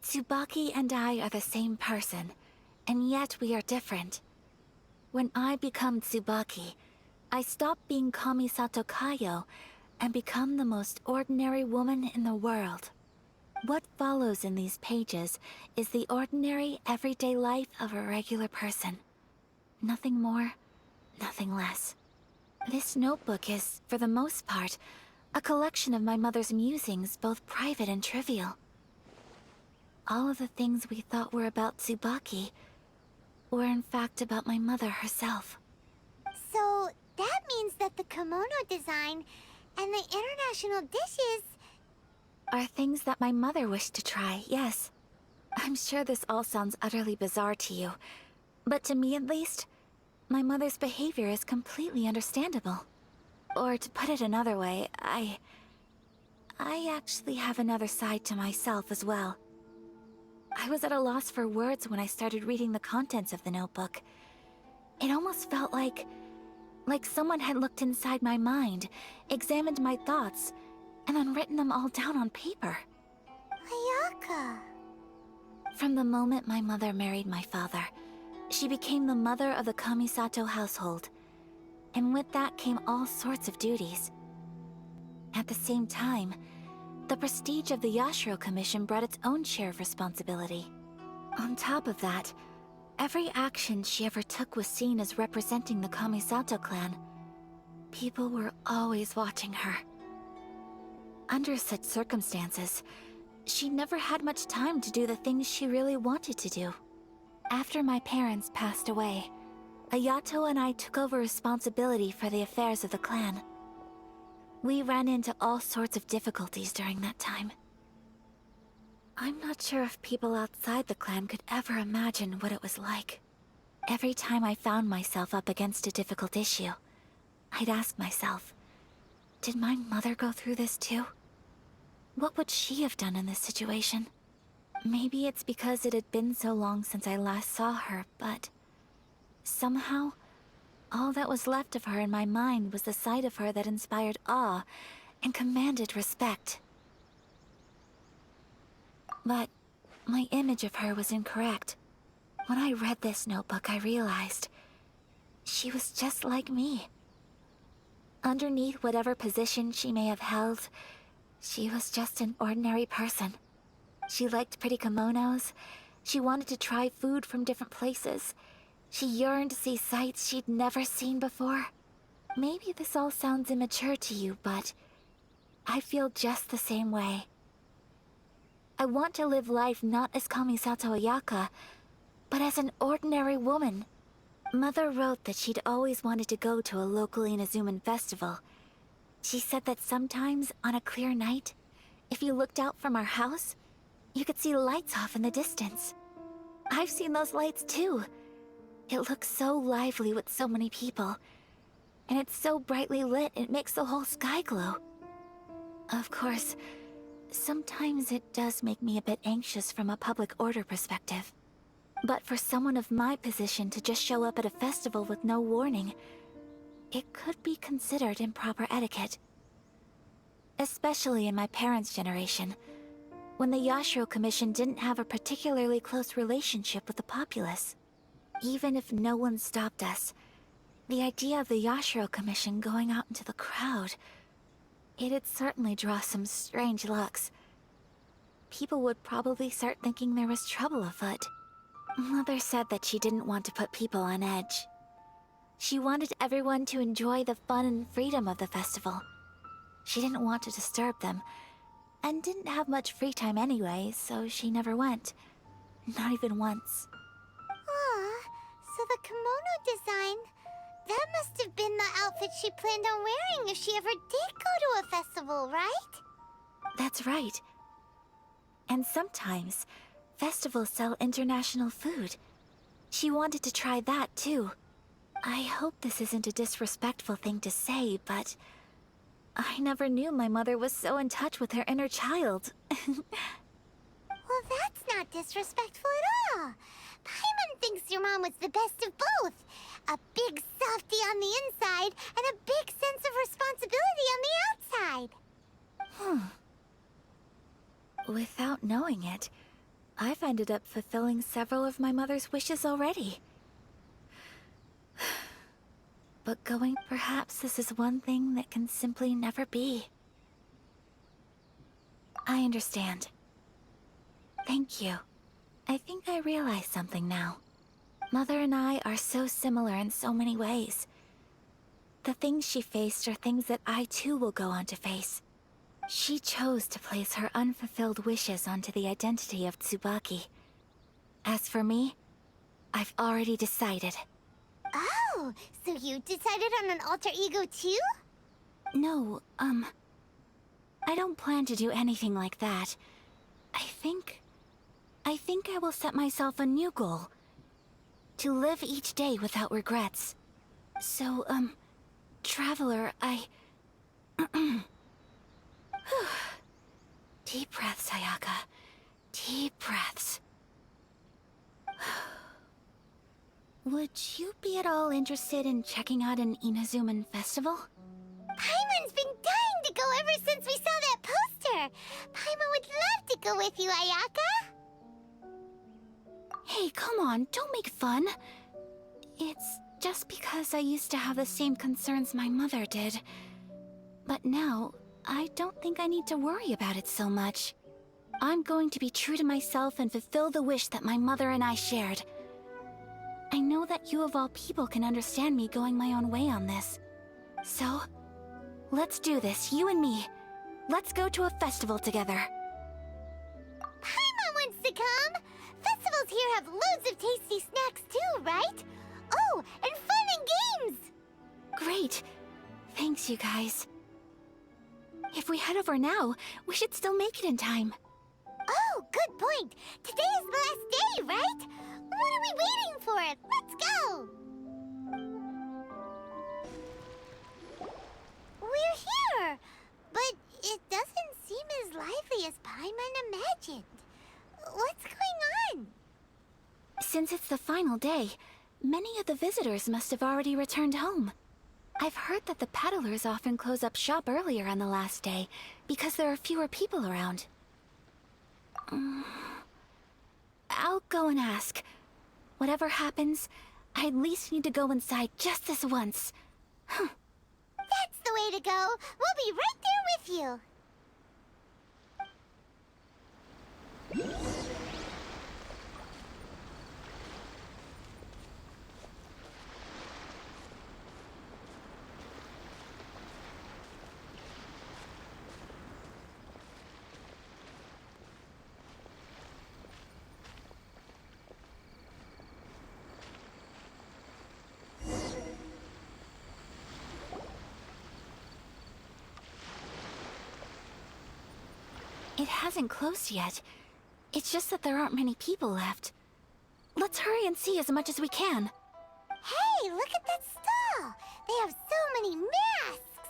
Tsubaki and I are the same person, and yet we are different. When I become Tsubaki, I stop being Kamisato Kayo and become the most ordinary woman in the world. What follows in these pages is the ordinary, everyday life of a regular person. Nothing more, nothing less. This notebook is, for the most part, a collection of my mother's musings, both private and trivial. All of the things we thought were about Tsubaki were in fact about my mother herself. So, that means that the kimono design and the international dishes... are things that my mother wished to try, yes. I'm sure this all sounds utterly bizarre to you, but to me at least, my mother's behavior is completely understandable. Or to put it another way, I actually have another side to myself as well. I was at a loss for words when I started reading the contents of the notebook. It almost felt like someone had looked inside my mind, examined my thoughts, and then written them all down on paper. Ayaka. From the moment my mother married my father, she became the mother of the Kamisato household. And with that came all sorts of duties. At the same time, the prestige of the Yashiro Commission brought its own share of responsibility. On top of that, every action she ever took was seen as representing the Kamisato clan. People were always watching her. Under such circumstances, she never had much time to do the things she really wanted to do. After my parents passed away, Ayato and I took over responsibility for the affairs of the clan. We ran into all sorts of difficulties during that time. I'm not sure if people outside the clan could ever imagine what it was like. Every time I found myself up against a difficult issue, I'd ask myself, did my mother go through this too? What would she have done in this situation? Maybe it's because it had been so long since I last saw her, but somehow, all that was left of her in my mind was the sight of her that inspired awe and commanded respect. But my image of her was incorrect. When I read this notebook, I realized she was just like me. Underneath whatever position she may have held, she was just an ordinary person. She liked pretty kimonos. She wanted to try food from different places. She yearned to see sights she'd never seen before. Maybe this all sounds immature to you, but I feel just the same way. I want to live life not as Kamisato Ayaka, but as an ordinary woman. Mother wrote that she'd always wanted to go to a local Inazuman festival. She said that sometimes, on a clear night, if you looked out from our house, you could see lights off in the distance. I've seen those lights too. It looks so lively with so many people. And it's so brightly lit, it makes the whole sky glow. Of course, sometimes it does make me a bit anxious from a public order perspective. But for someone of my position to just show up at a festival with no warning, it could be considered improper etiquette. Especially in my parents' generation, when the Yashiro Commission didn't have a particularly close relationship with the populace. Even if no one stopped us, the idea of the Yashiro Commission going out into the crowd, it'd certainly draw some strange looks. People would probably start thinking there was trouble afoot. Mother said that she didn't want to put people on edge. She wanted everyone to enjoy the fun and freedom of the festival. She didn't want to disturb them, and didn't have much free time anyway, so she never went. Not even once. Aw, so the kimono design, that must have been the outfit she planned on wearing if she ever did go to a festival, right? That's right. And sometimes, festivals sell international food. She wanted to try that too. I hope this isn't a disrespectful thing to say, but I never knew my mother was so in touch with her inner child. Well, that's not disrespectful at all. Paimon thinks your mom was the best of both. A big softie on the inside and a big sense of responsibility on the outside. Without knowing it, I've ended up fulfilling several of my mother's wishes already. But perhaps this is one thing that can simply never be. I understand. Thank you. I think I realize something now. Mother and I are so similar in so many ways. The things she faced are things that I too will go on to face. She chose to place her unfulfilled wishes onto the identity of Tsubaki. As for me, I've already decided. Oh, so you decided on an alter ego too? No, I don't plan to do anything like that. I think I will set myself a new goal. To live each day without regrets. So, Traveler, Deep breaths, Ayaka. Deep breaths. Would you be at all interested in checking out an Inazuman festival? Paimon's been dying to go ever since we saw that poster. Paimon would love to go with you, Ayaka. Hey, come on, don't make fun. It's just because I used to have the same concerns my mother did. But now, I don't think I need to worry about it so much. I'm going to be true to myself and fulfill the wish that my mother and I shared. I know that you of all people can understand me going my own way on this. So, let's do this, you and me. Let's go to a festival together. Paimon wants to come! Festivals here have loads of tasty snacks too, right? Oh, and fun and games! Great. Thanks, you guys. If we head over now, we should still make it in time. Oh, good point. Today is the last day, right? What are we waiting for? Let's go! We're here, but it doesn't seem as lively as Paimon imagined. What's going on? Since it's the final day, many of the visitors must have already returned home. I've heard that the peddlers often close up shop earlier on the last day because there are fewer people around. I'll go and ask. Whatever happens, I at least need to go inside just this once. That's the way to go. We'll be right there with you. It hasn't closed yet. It's just that there aren't many people left. Let's hurry and see as much as we can. Hey, look at that stall! They have so many masks!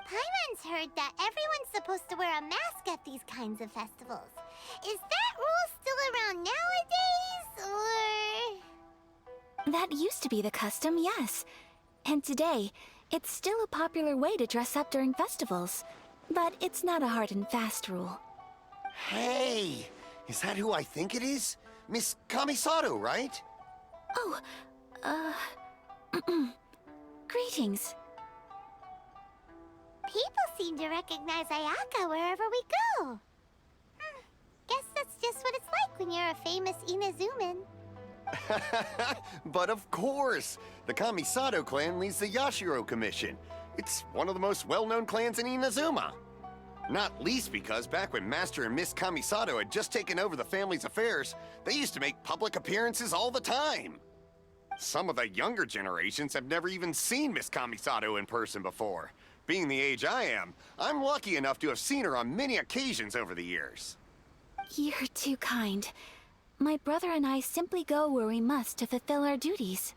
Paimon's heard that everyone's supposed to wear a mask at these kinds of festivals. Is that rule still around nowadays, or...? That used to be the custom, yes. And today, it's still a popular way to dress up during festivals. But it's not a hard and fast rule. Hey! Is that who I think it is? Miss Kamisato, right? Oh, greetings. People seem to recognize Ayaka wherever we go. Guess that's just what it's like when you're a famous Inazuman. But of course! The Kamisato clan leads the Yashiro Commission. It's one of the most well-known clans in Inazuma. Not least because back when Master and Miss Kamisato had just taken over the family's affairs, they used to make public appearances all the time. Some of the younger generations have never even seen Miss Kamisato in person before. Being the age I am, I'm lucky enough to have seen her on many occasions over the years. You're too kind. My brother and I simply go where we must to fulfill our duties.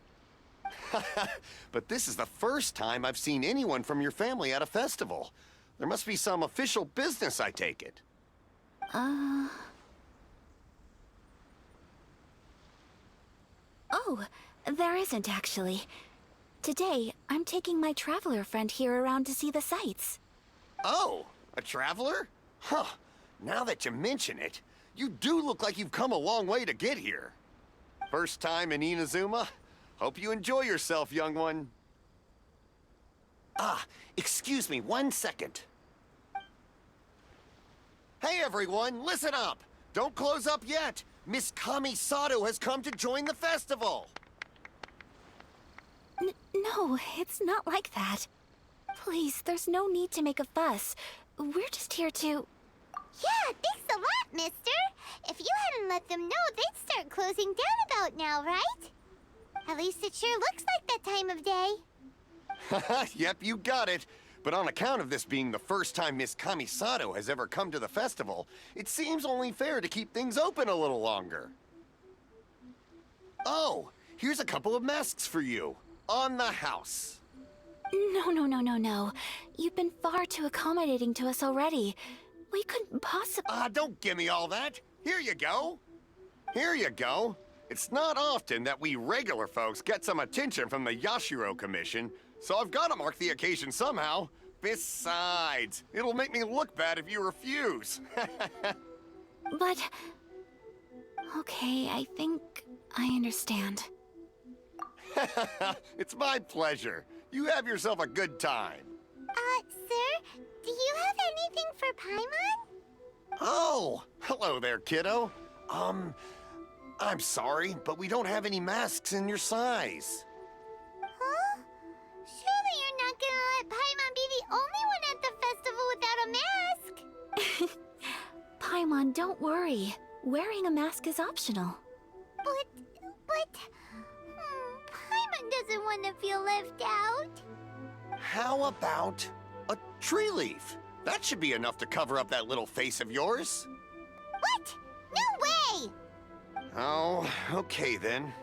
But this is the first time I've seen anyone from your family at a festival. There must be some official business, I take it. Oh, there isn't actually. Today, I'm taking my traveler friend here around to see the sights. Oh, a traveler? Huh. Now that you mention it, you do look like you've come a long way to get here. First time in Inazuma? Hope you enjoy yourself, young one. Ah, excuse me 1 second. Hey everyone, listen up! Don't close up yet! Miss Kamisato has come to join the festival! No, it's not like that. Please, there's no need to make a fuss. We're just here to... Yeah, thanks a lot, mister. If you hadn't let them know, they'd start closing down about now, right? At least it sure looks like that time of day. Yep, you got it. But on account of this being the first time Miss Kamisato has ever come to the festival, it seems only fair to keep things open a little longer. Oh, here's a couple of masks for you. On the house. No. You've been far too accommodating to us already. We couldn't possibly... Don't give me all that. Here you go. Here you go. It's not often that we regular folks get some attention from the Yashiro Commission, so I've got to mark the occasion somehow. Besides, it'll make me look bad if you refuse. But... Okay, I think I understand. It's my pleasure. You have yourself a good time. Sir, Do you have anything for Paimon? Oh, hello there, kiddo. I'm sorry, but we don't have any masks in your size. Huh? Surely you're not gonna let Paimon be the only one at the festival without a mask? Paimon, don't worry. Wearing a mask is optional. But... Paimon doesn't want to feel left out. How about a tree leaf? That should be enough to cover up that little face of yours. What? No way! Oh, okay then.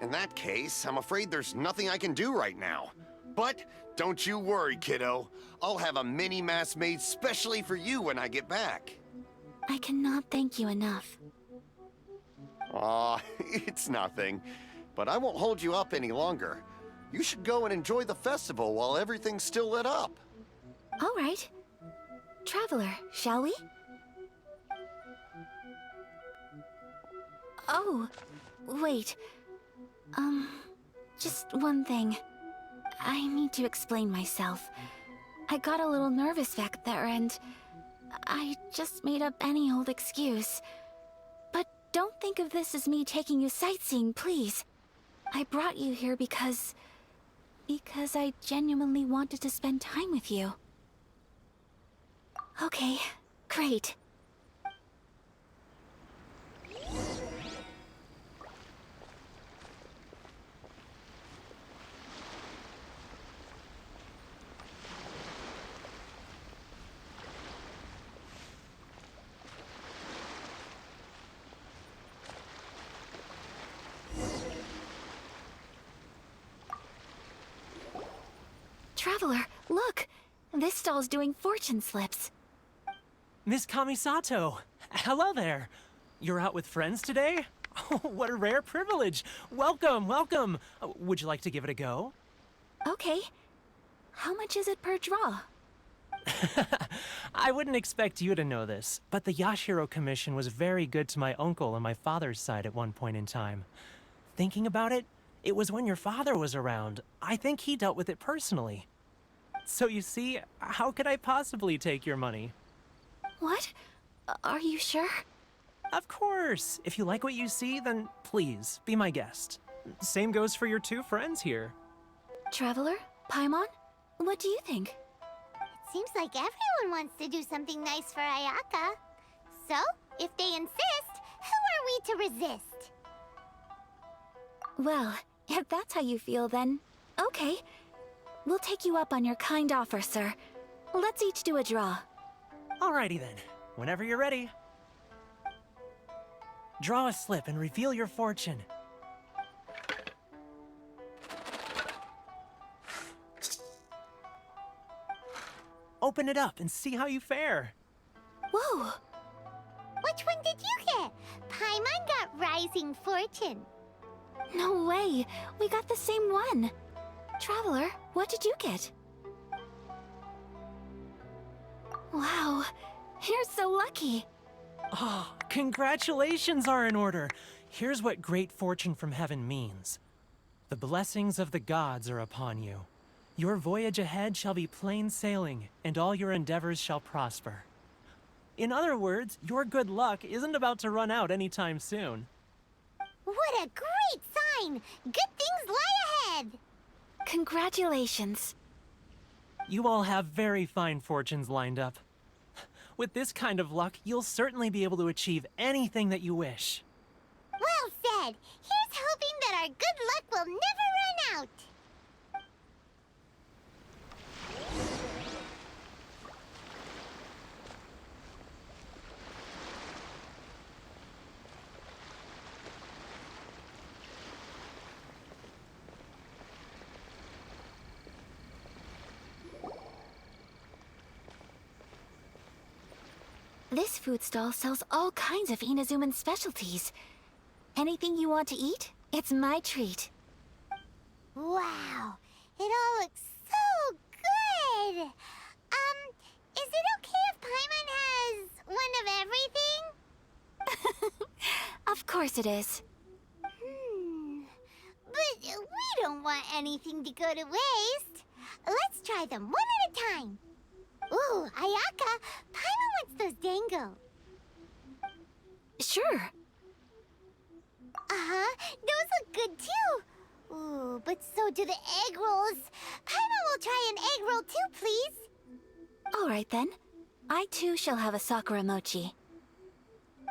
In that case, I'm afraid there's nothing I can do right now. But don't you worry, kiddo. I'll have a mini mask made specially for you when I get back. I cannot thank you enough. Aw, it's nothing. But I won't hold you up any longer. You should go and enjoy the festival while everything's still lit up. All right. Traveler, shall we? Oh, wait. Just one thing. I need to explain myself. I got a little nervous back there and I just made up any old excuse. But don't think of this as me taking you sightseeing, please. I brought you here because I genuinely wanted to spend time with you. Okay, great. Traveler, look! This stall's doing fortune slips. Miss Kamisato! Hello there! You're out with friends today? Oh, what a rare privilege! Welcome, welcome! Would you like to give it a go? Okay. How much is it per draw? I wouldn't expect you to know this, but the Yashiro Commission was very good to my uncle on my father's side at one point in time. Thinking about it, it was when your father was around. I think he dealt with it personally. So you see, how could I possibly take your money? What? Are you sure? Of course! If you like what you see, then please, be my guest. Same goes for your two friends here. Traveler? Paimon? What do you think? It seems like everyone wants to do something nice for Ayaka. So, if they insist, who are we to resist? Well, if that's how you feel, then okay. We'll take you up on your kind offer, sir. Let's each do a draw. Alrighty then, whenever you're ready. Draw a slip and reveal your fortune. Open it up and see how you fare. Whoa! Which one did you get? Paimon got Rising Fortune. No way! We got the same one! Traveler, what did you get? Wow, you're so lucky! Oh, congratulations are in order. Here's what great fortune from heaven means. The blessings of the gods are upon you. Your voyage ahead shall be plain sailing, and all your endeavors shall prosper. In other words, your good luck isn't about to run out anytime soon. What a great sign! Good things lie ahead! Congratulations. You all have very fine fortunes lined up. With this kind of luck, you'll certainly be able to achieve anything that you wish. Well said! Here's hoping that our good luck will never run out! This food stall sells all kinds of Inazuman specialties. Anything you want to eat, it's my treat. Wow! It all looks so good! Is it okay if Paimon has one of everything? Of course it is. But we don't want anything to go to waste. Let's try them one at a time. Ooh, Ayaka, Paimon wants those dango. Sure. Uh-huh, those look good too. Ooh, but so do the egg rolls. Paimon will try an egg roll too, please. All right then. I too shall have a sakura mochi.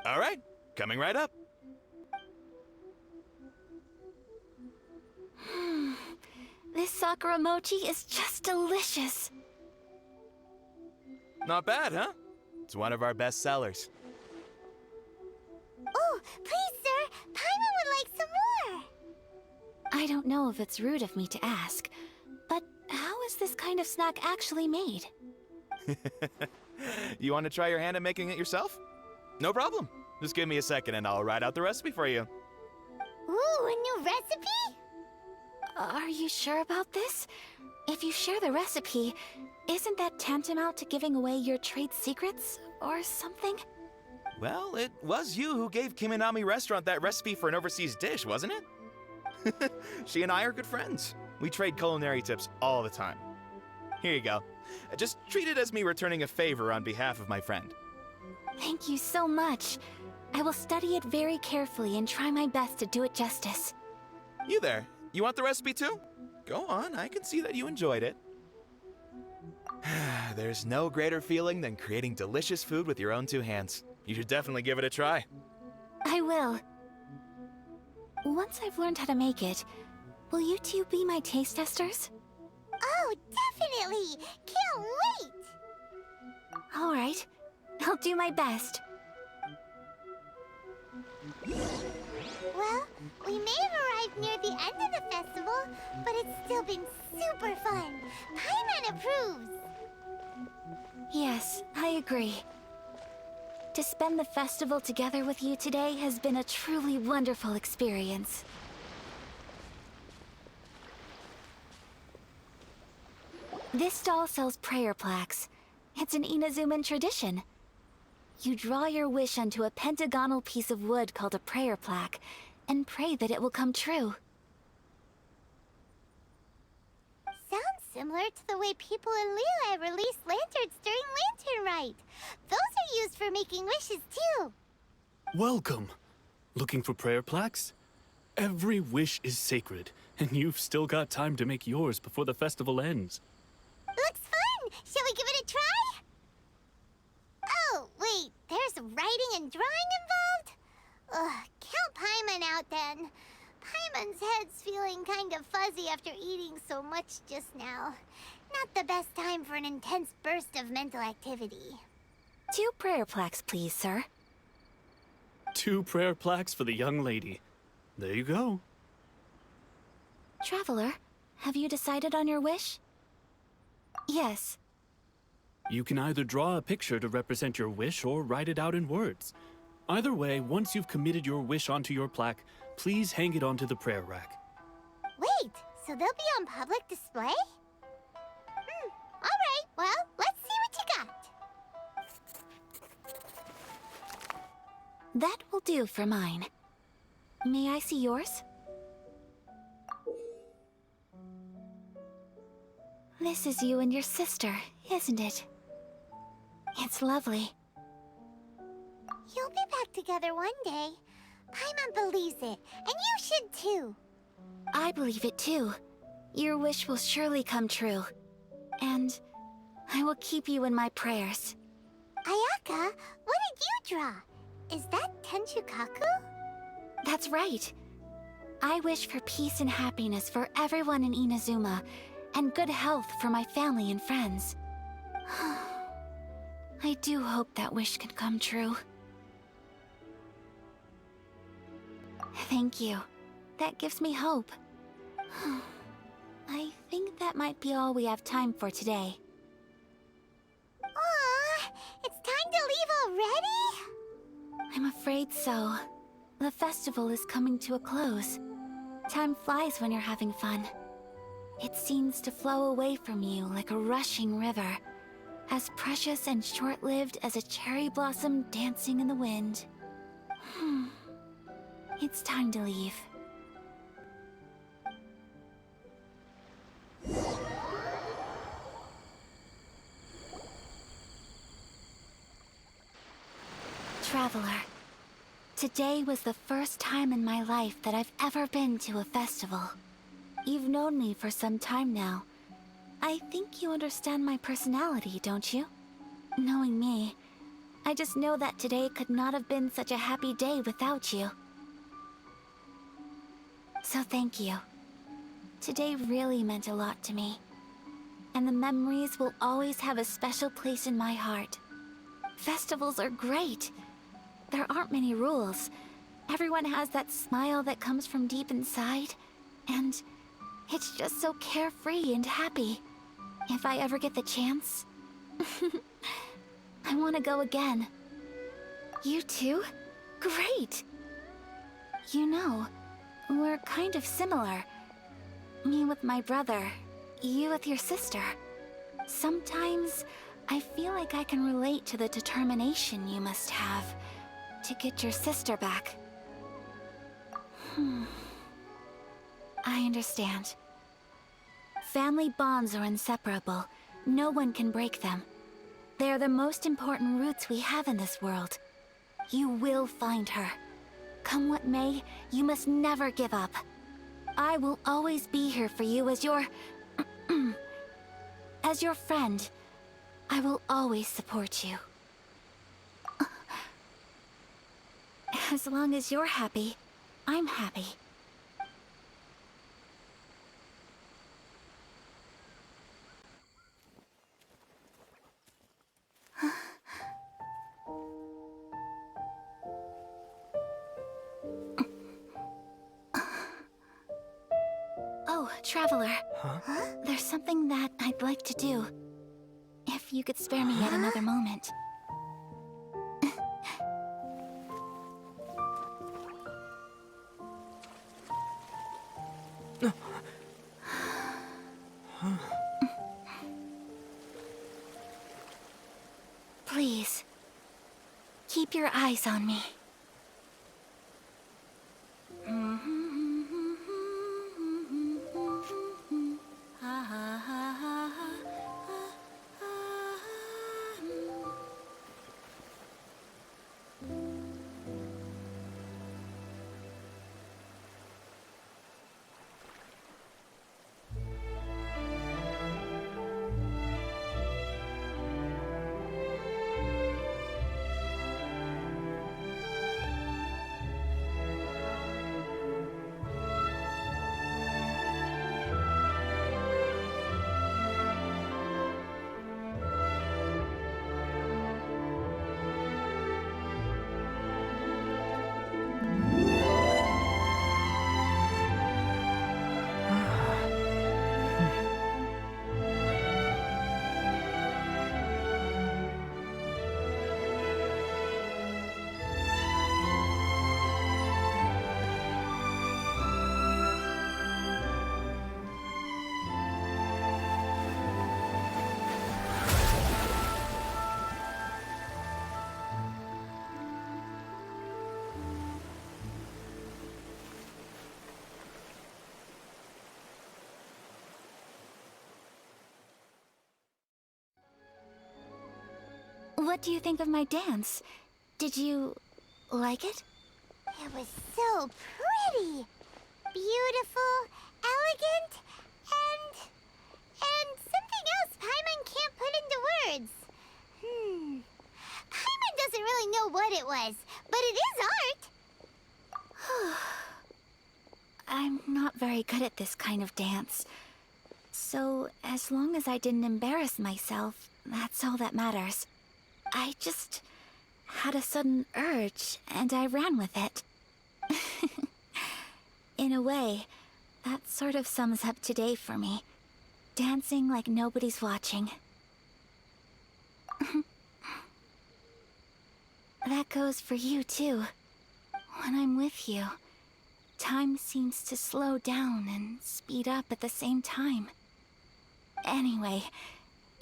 All right, coming right up. This sakura mochi is just delicious. Not bad, huh? It's one of our best sellers. Oh, please, sir. Paimon would like some more. I don't know if it's rude of me to ask, but how is this kind of snack actually made? You want to try your hand at making it yourself? No problem. Just give me a second and I'll write out the recipe for you. Ooh, a new recipe? Are you sure about this? If you share the recipe, isn't that tantamount to giving away your trade secrets or something? Well, it was you who gave Kiminami Restaurant that recipe for an overseas dish, wasn't it? She and I are good friends. We trade culinary tips all the time. Here you go. Just treat it as me returning a favor on behalf of my friend. Thank you so much. I will study it very carefully and try my best to do it justice. You there, you want the recipe too? Go on, I can see that you enjoyed it. There's no greater feeling than creating delicious food with your own two hands. You should definitely give it a try. I will. Once I've learned how to make it, will you two be my taste testers? Oh, definitely. Can't wait. All right. I'll do my best. Well, we may have arrived near the end of the festival, but it's still been super fun. Paimon approves. Yes, I agree. To spend the festival together with you today has been a truly wonderful experience. This stall sells prayer plaques. It's an Inazuman tradition. You draw your wish onto a pentagonal piece of wood called a prayer plaque, and pray that it will come true. Sounds similar to the way people in Liyue release lanterns during Lantern Rite. Those are used for making wishes too. Welcome. Looking for prayer plaques? Every wish is sacred, and you've still got time to make yours before the festival ends. Looks fun! Shall we give it a try? Oh, wait, there's writing and drawing involved? Ugh, count Paimon out then. Paimon's head's feeling kind of fuzzy after eating so much just now. Not the best time for an intense burst of mental activity. 2 prayer plaques, please, sir. 2 prayer plaques for the young lady. There you go. Traveler, have you decided on your wish? Yes. You can either draw a picture to represent your wish or write it out in words. Either way, once you've committed your wish onto your plaque, please hang it onto the prayer rack. Wait, so they'll be on public display? Alright, well, let's see what you got. That will do for mine. May I see yours? This is you and your sister, isn't it? It's lovely. You'll be back together one day. Paimon believes it, and you should too. I believe it too. Your wish will surely come true. And I will keep you in my prayers. Ayaka, what did you draw? Is that Tenchukaku? That's right. I wish for peace and happiness for everyone in Inazuma, and good health for my family and friends. I do hope that wish can come true. Thank you. That gives me hope. I think that might be all we have time for today. Aw, it's time to leave already? I'm afraid so. The festival is coming to a close. Time flies when you're having fun. It seems to flow away from you like a rushing river, as precious and short-lived as a cherry blossom dancing in the wind. It's time to leave. Traveler, today was the first time in my life that I've ever been to a festival. You've known me for some time now. I think you understand my personality, don't you? Knowing me, I just know that today could not have been such a happy day without you. So thank you. Today really meant a lot to me. And the memories will always have a special place in my heart. Festivals are great. There aren't many rules. Everyone has that smile that comes from deep inside. And it's just so carefree and happy. If I ever get the chance, I want to go again. You too? Great! You know, we're kind of similar. Me with my brother, you with your sister. Sometimes I feel like I can relate to the determination you must have to get your sister back. I understand. Family bonds are inseparable. No one can break them. They are the most important roots we have in this world. You will find her. Come what may, you must never give up. I will always be here for you as your... as your friend. I will always support you. As long as you're happy, I'm happy. Oh, Traveler. Huh? There's something that I'd like to do. If you could spare me yet another moment. Please, keep your eyes on me. What do you think of my dance? Did you like it? It was so pretty. Beautiful, elegant, and something else Paimon can't put into words. Paimon doesn't really know what it was, but it is art. I'm not very good at this kind of dance. So, as long as I didn't embarrass myself, that's all that matters. I just had a sudden urge, and I ran with it. In a way, that sort of sums up today for me. Dancing like nobody's watching. That goes for you, too. When I'm with you, time seems to slow down and speed up at the same time. Anyway,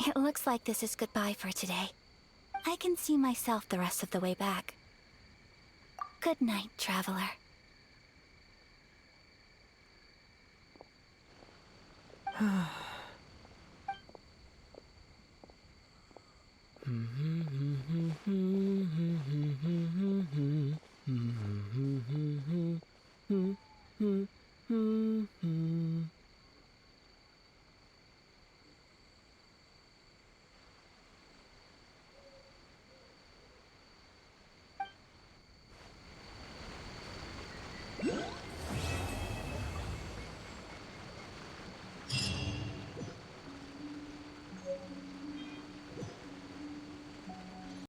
it looks like this is goodbye for today. I can see myself the rest of the way back. Good night, Traveler.